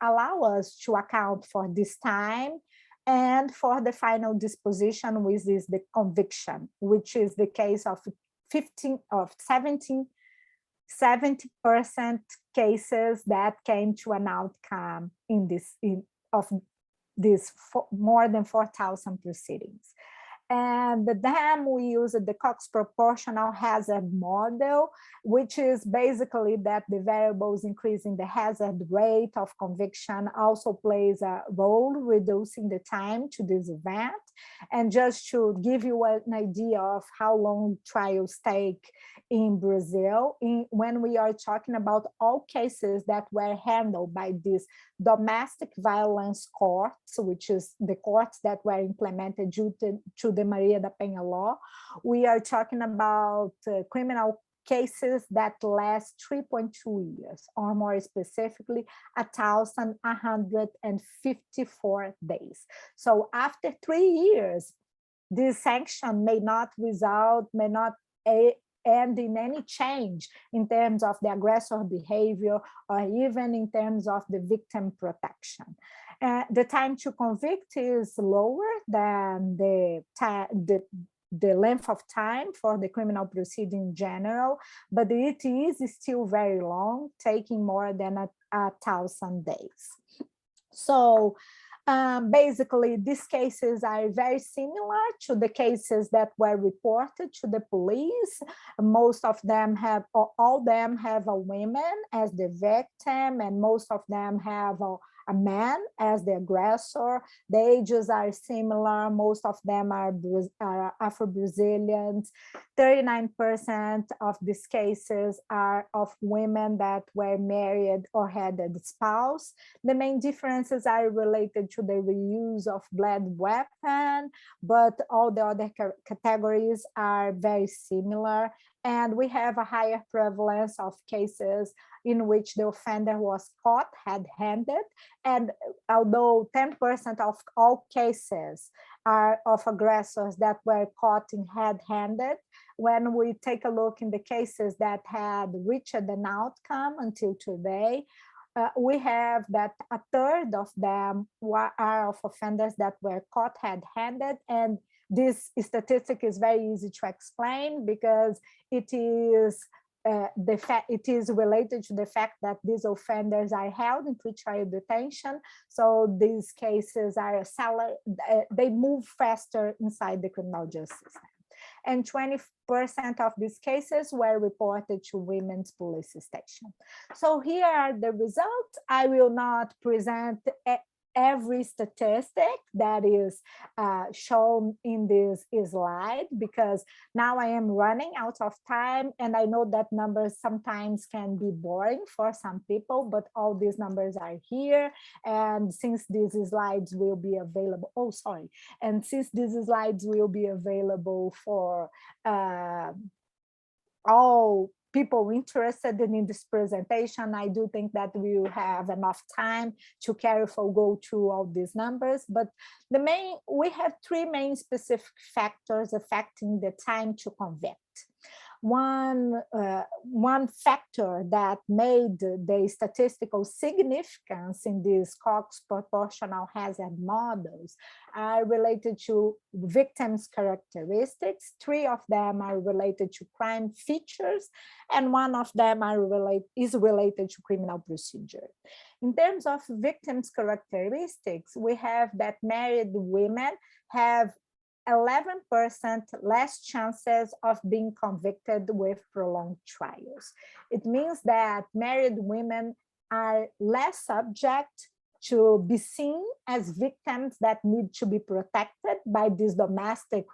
Speaker 2: allow us to account for this time and for the final disposition, which is the conviction, which is the case of 70% cases that came to an outcome of more than 4,000 proceedings. And then we use the Cox proportional hazard model, which is basically that the variables increasing the hazard rate of conviction also plays a role reducing the time to this event. And just to give you an idea of how long trials take in Brazil, when we are talking about all cases that were handled by these domestic violence courts, which is the courts that were implemented due to the Maria da Penha law, we are talking about criminal cases that last 3.2 years, or more specifically, 1,154 days. So after 3 years, this sanction may not end in any change in terms of the aggressor behavior or even in terms of the victim protection. The time to convict is lower than the length of time for the criminal proceeding in general, but it is still very long, taking more than 1,000 days. So basically, these cases are very similar to the cases that were reported to the police. Most of them have, or all of them have a woman as the victim, and most of them have a man as the aggressor. The ages are similar. Most of them are Afro-Brazilians. 39% of these cases are of women that were married or had a spouse. The main differences are related to the reuse of blood weapon, but all the other categories are very similar. And we have a higher prevalence of cases in which the offender was caught red-handed. And although 10% of all cases are of aggressors that were caught in red-handed, when we take a look in the cases that had reached an outcome until today, we have that a third of them are of offenders that were caught red-handed. And this statistic is very easy to explain because it is it is related to the fact that these offenders are held in pretrial detention. So these cases are they move faster inside the criminal justice system. And 20% of these cases were reported to women's police station. So here are the results. I will not present every statistic that is shown in this slide because now I am running out of time, and I know that numbers sometimes can be boring for some people, but all these numbers are here. And since these slides will be available, and since these slides will be available for all people interested in this presentation, I do think that we will have enough time to carefully go through all these numbers. But we have three main specific factors affecting the time to convict. One factor that made the statistical significance in these Cox proportional hazard models are related to victims' characteristics. 3 of them are related to crime features, and 1 of them is related to criminal procedure. In terms of victims' characteristics, we have that married women have 11% less chances of being convicted with prolonged trials. It means that married women are less subject to be seen as victims that need to be protected by this domestic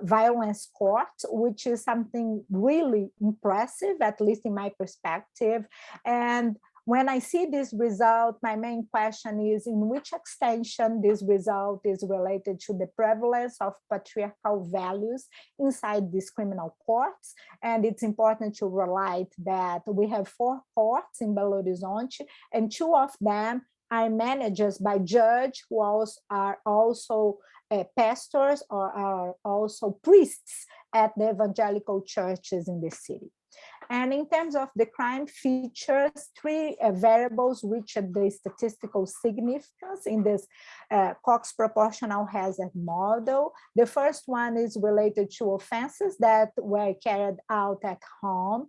Speaker 2: violence court, which is something really impressive, at least in my perspective. And when I see this result, my main question is in which extension this result is related to the prevalence of patriarchal values inside these criminal courts. And it's important to highlight that we have 4 courts in Belo Horizonte, and 2 of them are managed by judges who are also pastors or are also priests at the evangelical churches in the city. And in terms of the crime features, 3 variables reach the statistical significance in this Cox proportional hazard model. The first one is related to offenses that were carried out at home.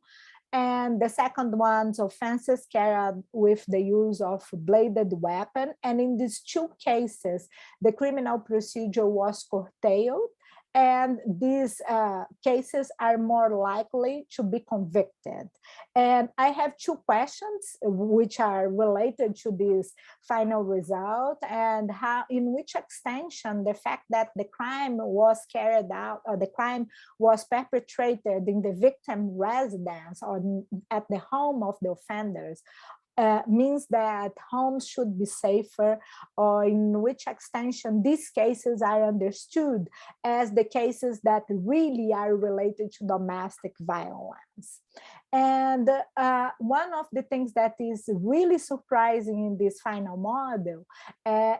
Speaker 2: And the second one's offenses carried with the use of bladed weapon. And in these 2 cases, the criminal procedure was curtailed, and these cases are more likely to be convicted. And I have 2 questions which are related to this final result, and how, in which extension the fact that the crime was carried out or the crime was perpetrated in the victim residence or at the home of the offenders means that homes should be safer, or in which extension these cases are understood as the cases that really are related to domestic violence. And one of the things that is really surprising in this final model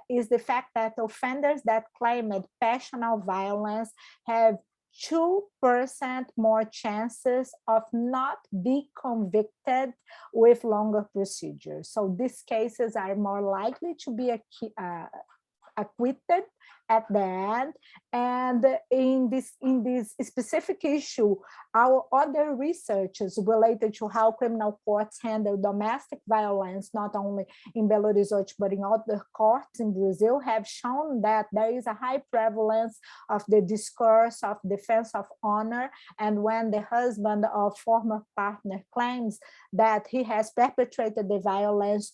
Speaker 2: is the fact that offenders that claimed passional violence have 2% more chances of not be convicted with longer procedures. So these cases are more likely to be acquitted at the end. And in this specific issue, our other researches related to how criminal courts handle domestic violence, not only in Belo Horizonte, but in other courts in Brazil, have shown that there is a high prevalence of the discourse of defense of honor. And when the husband or former partner claims that he has perpetrated the violence,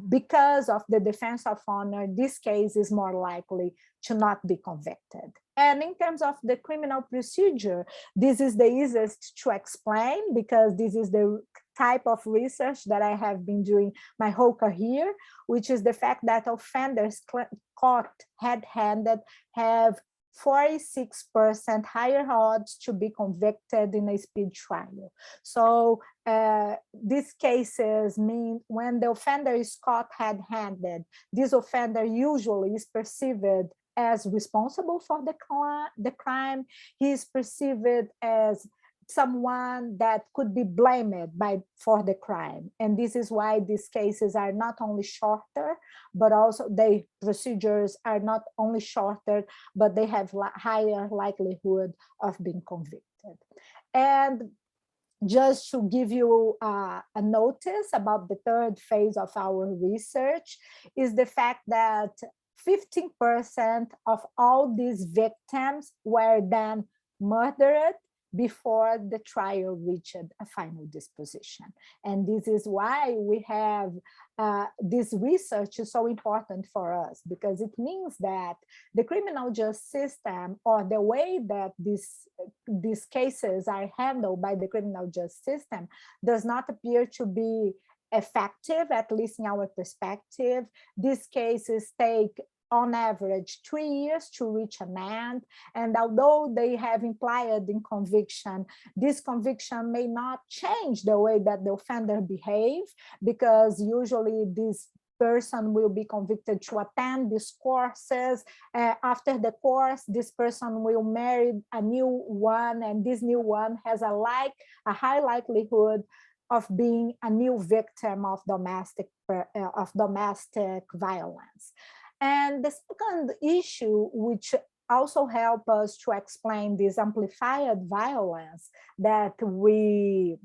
Speaker 2: because of the defense of honor, this case is more likely to not be convicted. And in terms of the criminal procedure, this is the easiest to explain because this is the type of research that I have been doing my whole career, which is the fact that offenders caught red-handed have 46% higher odds to be convicted in a speed trial. So these cases mean when the offender is caught red-handed, this offender usually is perceived as responsible for the crime. He is perceived as someone that could be blamed for the crime. And this is why these cases are not only shorter, but also the procedures are not only shorter, but they have higher likelihood of being convicted. And just to give you a notice about the third phase of our research is the fact that 15% of all these victims were then murdered before the trial reached a final disposition. And this is why we have this research is so important for us, because it means that the criminal justice system, or the way that these cases are handled by the criminal justice system, does not appear to be effective, at least in our perspective. These cases take on average 3 years to reach an end. And although they have implied in conviction, this conviction may not change the way that the offender behaves, because usually this person will be convicted to attend these courses. After the course, this person will marry a new one, and this new one has a high likelihood of being a new victim of domestic violence. And the second issue, which also help us to explain this amplified violence that we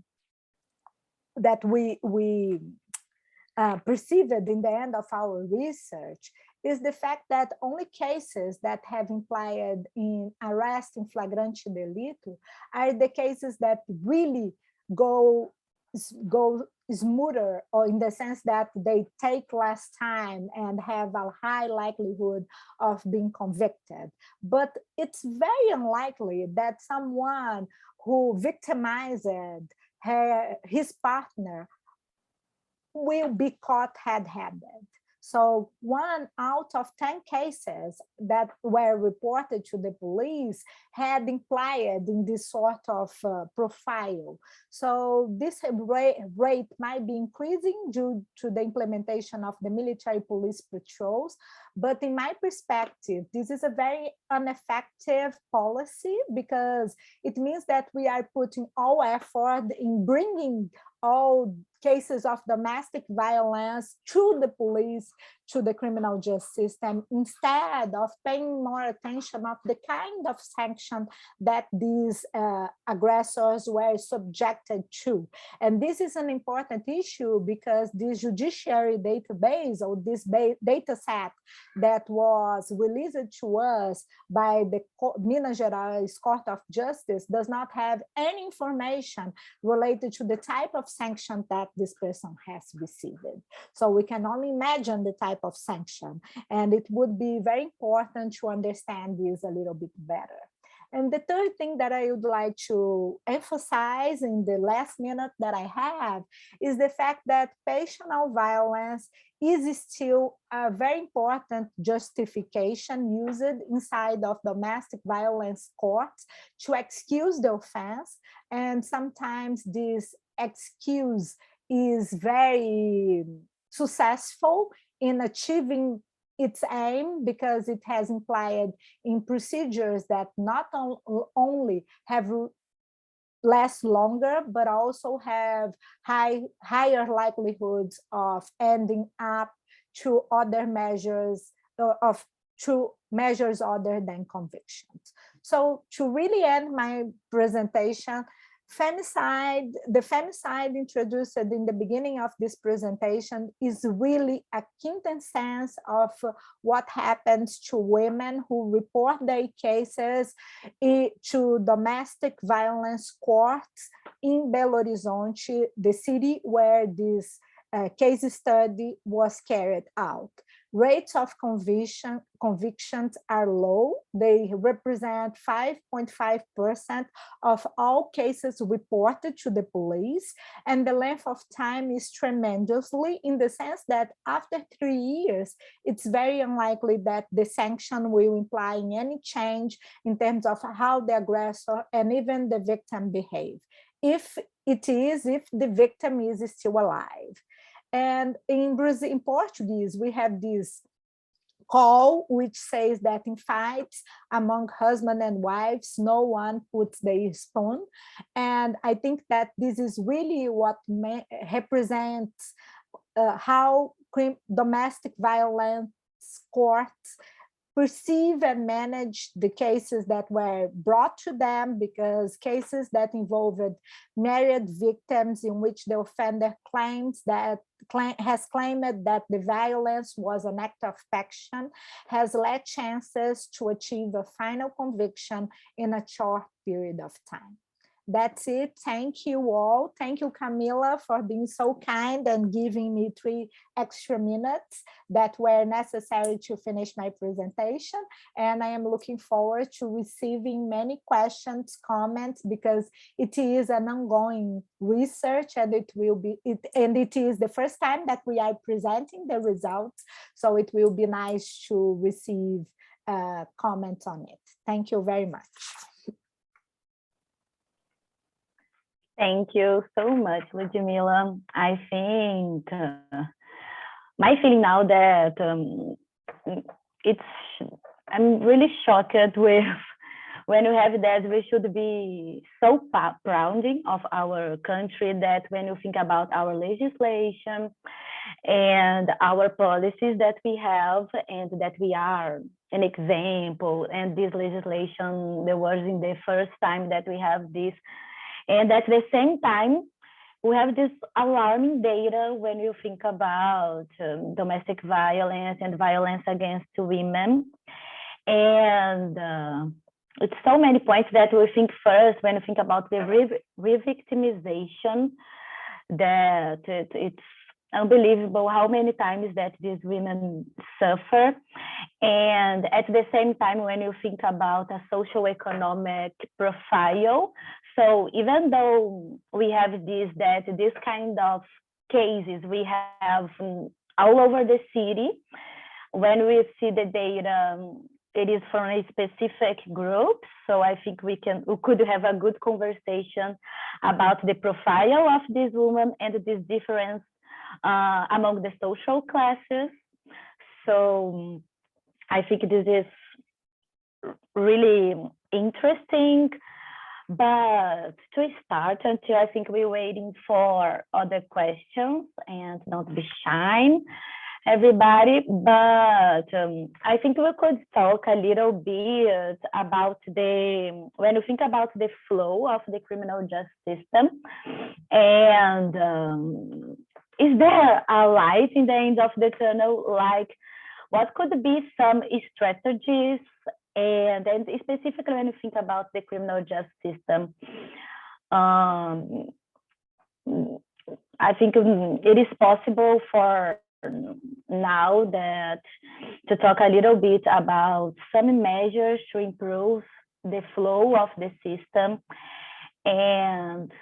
Speaker 2: perceived in the end of our research, is the fact that only cases that have implied in arrest in flagrante delito are the cases that really go smoother, or in the sense that they take less time and have a high likelihood of being convicted. But it's very unlikely that someone who victimized his partner will be caught red-handed. So 1 out of 10 cases that were reported to the police had implied in this sort of profile. So this rate might be increasing due to the implementation of the military police patrols. But in my perspective, this is a very ineffective policy, because it means that we are putting all effort in bringing all cases of domestic violence to the police, to the criminal justice system, instead of paying more attention of the kind of sanction that these aggressors were subjected to. And this is an important issue, because the judiciary database, or this data set that was released to us by the Minas Gerais Court of Justice, does not have any information related to the type of sanction that this person has received. So we can only imagine the type of sanction, and it would be very important to understand this a little bit better. And the third thing that I would like to emphasize in the last minute that I have is the fact that passional violence is still a very important justification used inside of domestic violence courts to excuse the offense. And sometimes this excuse is very successful in achieving its aim, because it has implied in procedures that not only have last longer, but also have higher likelihoods of ending up to other measures to measures other than convictions. So to really end my presentation, the femicide introduced in the beginning of this presentation is really a quintessence of what happens to women who report their cases to domestic violence courts in Belo Horizonte, the city where this case study was carried out. Rates of convictions are low. They represent 5.5% of all cases reported to the police. And the length of time is tremendously, in the sense that after 3 years, it's very unlikely that the sanction will imply any change in terms of how the aggressor and even the victim behave. If the victim is still alive. And in Brazil, in Portuguese, we have this call which says that in fights among husband and wives, no one puts their spoon. And I think that this is really what represents how domestic violence courts perceive and manage the cases that were brought to them, because cases that involved married victims in which the offender has claimed that the violence was an act of passion has led chances to achieve a final conviction in a short period of time. That's it. Thank you all. Thank you, Camila, for being so kind and giving me 3 extra minutes that were necessary to finish my presentation. And I am looking forward to receiving many questions, comments, because it is an ongoing research, and it is the first time that we are presenting the results. So it will be nice to receive comments on it. Thank you very much.
Speaker 1: Thank you so much, Ludmila. I think my feeling now that I'm really shocked with when we have that. We should be so proud of our country, that when you think about our legislation and our policies that we have, and that we are an example, and this legislation, there was in the first time that we have this. And at the same time, we have this alarming data when you think about domestic violence and violence against women. And it's so many points that we think first when you think about the re-victimization, that it's unbelievable how many times that these women suffer. And at the same time, when you think about a socioeconomic profile, so even though we have this kind of cases we have all over the city, when we see the data, it is from a specific group. So I think we could have a good conversation about the profile of this woman and this difference among the social classes. So I think this is really interesting. But to start, until I think we're waiting for other questions, and don't be shy, everybody. But I think we could talk a little bit about when you think about the flow of the criminal justice system, and is there a light in the end of the tunnel? Like, what could be some strategies? And then specifically when you think about the criminal justice system, I think it is possible for now that to talk a little bit about some measures to improve the flow of the system. And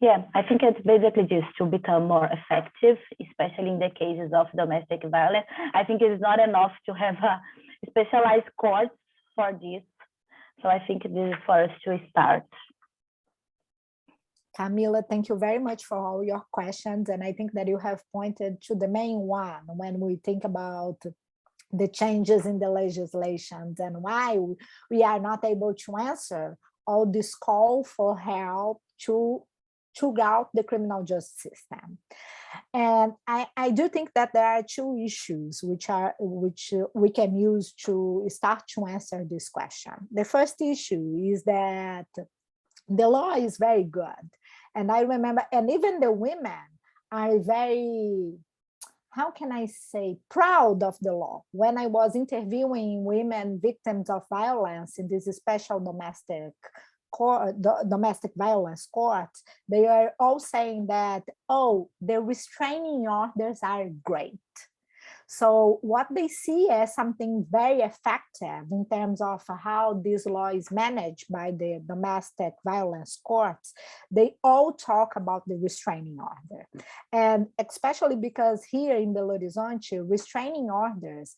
Speaker 1: yeah, I think it's basically just to become more effective, especially in the cases of domestic violence. I think it's not enough to have a specialized courts for this. So I think this is for us to start.
Speaker 2: Camila, thank you very much for all your questions. And I think that you have pointed to the main one when we think about the changes in the legislations and why we are not able to answer all this call for help to out the criminal justice system. And I do think that there are two issues which we can use to start to answer this question. The first issue is that the law is very good. And I remember, and even the women are very, how can I say, proud of the law. When I was interviewing women victims of violence in this special domestic violence court, they are all saying that, oh, the restraining orders are great. So what they see as something very effective in terms of how this law is managed by the domestic violence courts, they all talk about the restraining order. And especially because here in Belo Horizonte, restraining orders,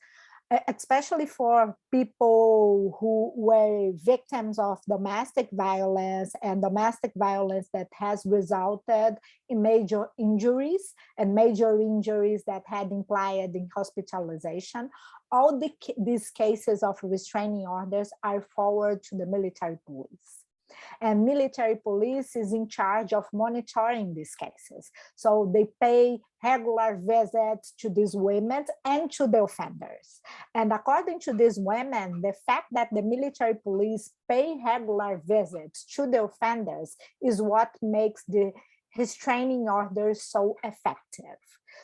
Speaker 2: especially for people who were victims of domestic violence and domestic violence that has resulted in major injuries and major injuries that had implied in hospitalization, all these cases of restraining orders are forwarded to the military police. And military police is in charge of monitoring these cases. So they pay regular visits to these women and to the offenders. And according to these women, the fact that the military police pay regular visits to the offenders is what makes the restraining orders so effective.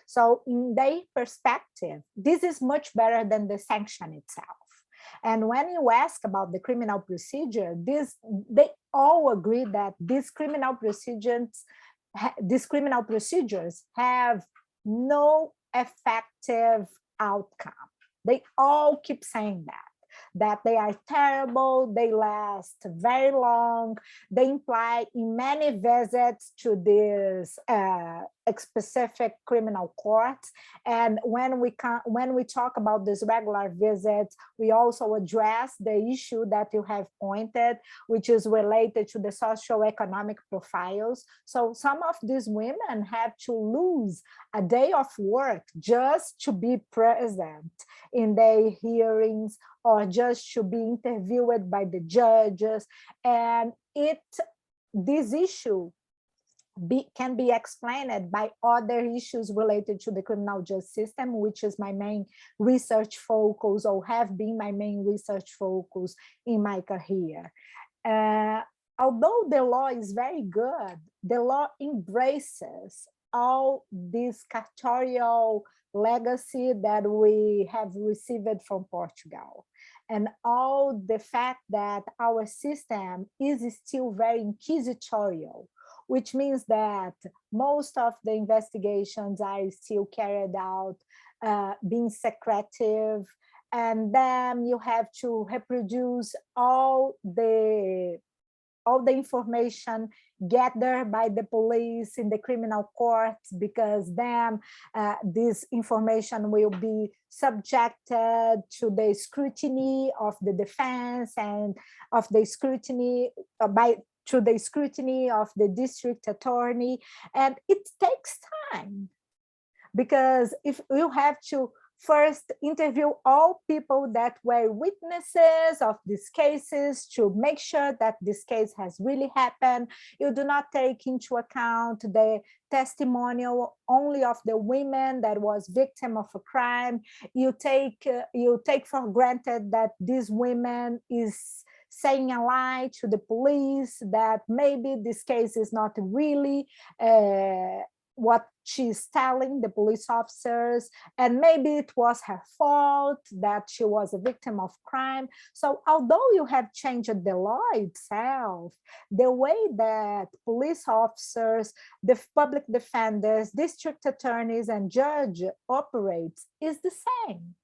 Speaker 2: So in their perspective, this is much better than the sanction itself. And when you ask about the criminal procedure, they all agree that these criminal procedures have no effective outcome. They all keep saying that they are terrible, they last very long, they imply in many visits to this specific criminal courts. And when we talk about these regular visits, we also address the issue that you have pointed, which is related to the socioeconomic profiles. So some of these women have to lose a day of work just to be present in their hearings or just to be interviewed by the judges. And this issue can be explained by other issues related to the criminal justice system, which is my main research focus, or have been my main research focus in my career. Although the law is very good, the law embraces all this cartorial legacy that we have received from Portugal, and all the fact that our system is still very inquisitorial, which means that most of the investigations are still carried out being secretive, and then you have to reproduce all the information gathered by the police in the criminal courts, because then this information will be subjected to the scrutiny of the defense and of the scrutiny to the scrutiny of the district attorney. And it takes time, because if you have to first interview all people that were witnesses of these cases to make sure that this case has really happened, you do not take into account the testimonial only of the women that was victim of a crime. You take for granted that these women is saying a lie to the police, that maybe this case is not really what she's telling the police officers, and maybe it was her fault that she was a victim of crime. So although you have changed the law itself, the way that police officers, the public defenders, district attorneys, and judge operates is the same.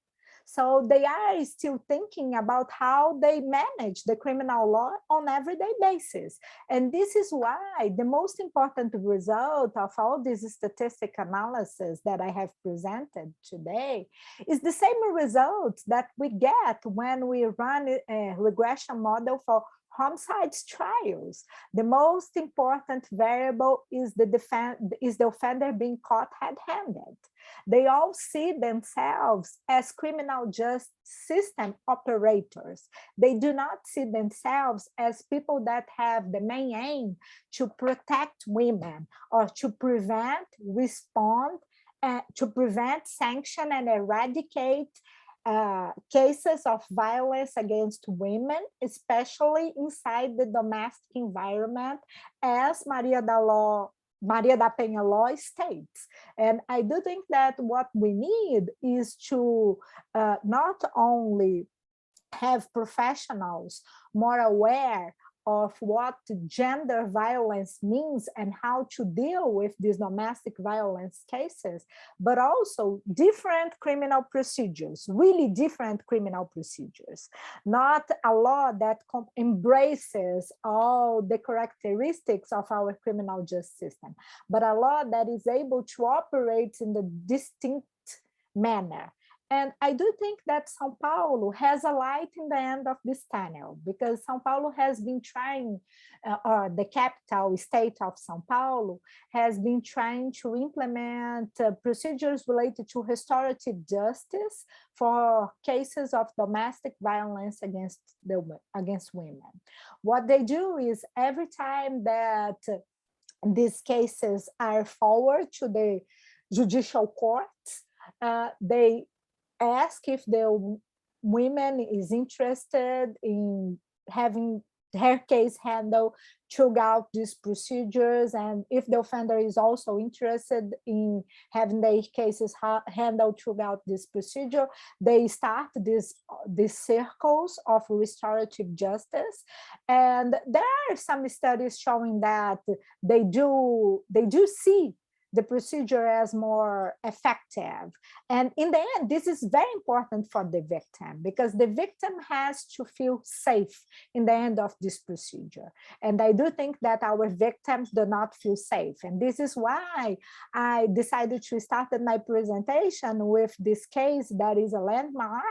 Speaker 2: So they are still thinking about how they manage the criminal law on everyday basis. And this is why the most important result of all this statistic analysis that I have presented today is the same result that we get when we run a regression model for homicide trials, the most important variable is the offender being caught red-handed. They all see themselves as criminal justice system operators. They do not see themselves as people that have the main aim to protect women or to prevent, respond, to prevent, sanction, and eradicate cases of violence against women, especially inside the domestic environment, as Maria da Penha law states. And I do think that what we need is to not only have professionals more aware of what gender violence means and how to deal with these domestic violence cases, but also different criminal procedures, really different criminal procedures. Not a law that embraces all the characteristics of our criminal justice system, but a law that is able to operate in a distinct manner. And I do think that São Paulo has a light in the end of this tunnel, because São Paulo has been trying, or the capital state of São Paulo has been trying to implement procedures related to restorative justice for cases of domestic violence against women. What they do is every time that these cases are forward to the judicial courts, they ask if the woman is interested in having her case handled throughout these procedures, and if the offender is also interested in having their cases handled throughout this procedure, they start these circles of restorative justice. And there are some studies showing that they do see the procedure as more effective. And in the end, this is very important for the victim, because the victim has to feel safe in the end of this procedure. And I do think that our victims do not feel safe. And this is why I decided to start my presentation with this case that is a landmark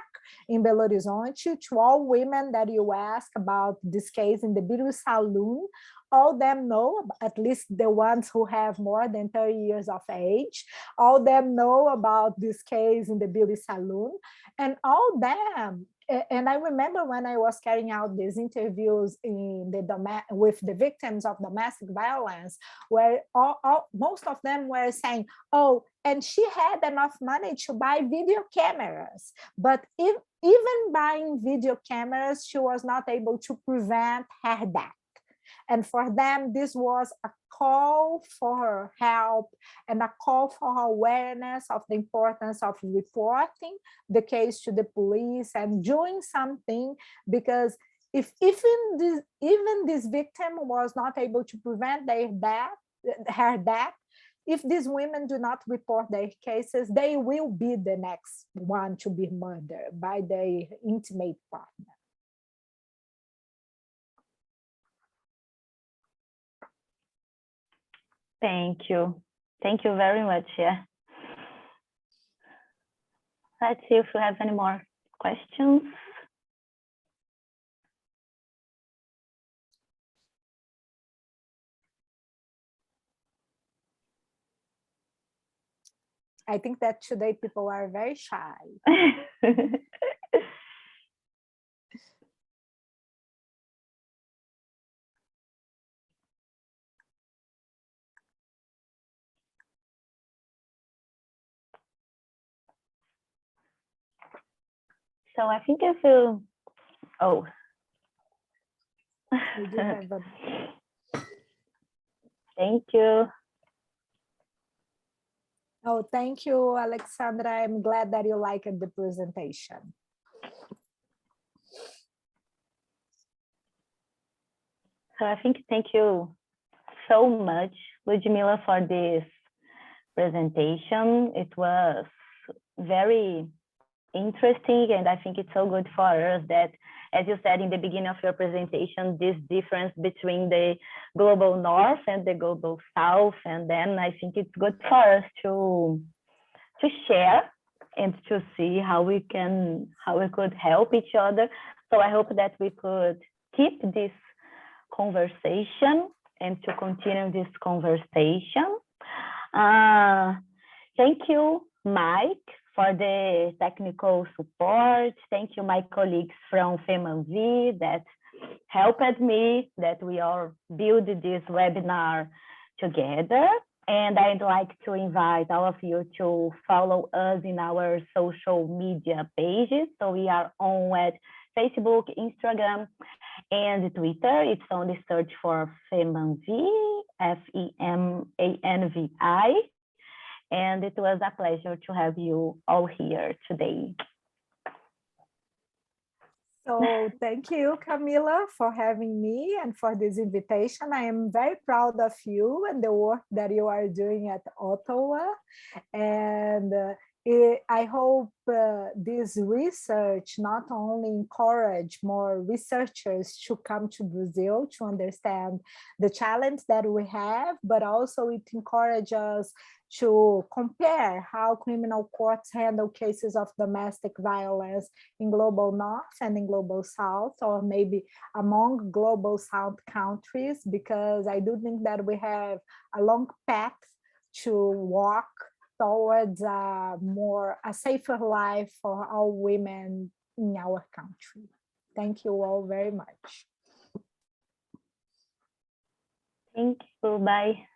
Speaker 2: in Belo Horizonte. To all women that you ask about this case in the beauty salon, all of them know, at least the ones who have more than 30 years of age, all of them know about this case in the beauty salon, and all of them. And I remember when I was carrying out these interviews with the victims of domestic violence, where most of them were saying, oh, and she had enough money to buy video cameras, but even buying video cameras, she was not able to prevent her death. And for them, this was a call for help and a call for awareness of the importance of reporting the case to the police and doing something, because if even this victim was not able to prevent her death, if these women do not report their cases, they will be the next one to be murdered by their intimate partner.
Speaker 1: Thank you. Thank you very much. Yeah. Let's see if we have any more questions.
Speaker 2: I think that today people are very shy.
Speaker 1: So I think if you,
Speaker 2: We do have a...
Speaker 1: Thank you.
Speaker 2: Oh, thank you, Alexandra. I'm glad that you liked the presentation.
Speaker 1: So I think thank you so much, Ludmila, for this presentation. It was very interesting, and I think it's so good for us that, as you said in the beginning of your presentation, this difference between the global north and the global south, and then I think it's good for us to share and to see how we could help each other. So I hope that we could keep this conversation and to continue this conversation. Thank you, Mike, for the technical support. Thank you, my colleagues from FemAnVi that helped me, that we all build this webinar together. And I'd like to invite all of you to follow us in our social media pages. So we are on at Facebook, Instagram, and Twitter. It's only search for FemAnVi, FemAnVi. And it was a pleasure to have you all here today.
Speaker 2: So thank you, Camila, for having me and for this invitation. I am very proud of you and the work that you are doing at Ottawa. And I hope this research not only encourage more researchers to come to Brazil to understand the challenge that we have, but also it encourages us to compare how criminal courts handle cases of domestic violence in global north and in global south, or maybe among global south countries, because I do think that we have a long path to walk towards a safer life for all women in our country. Thank you all very much.
Speaker 1: Thank you. Bye.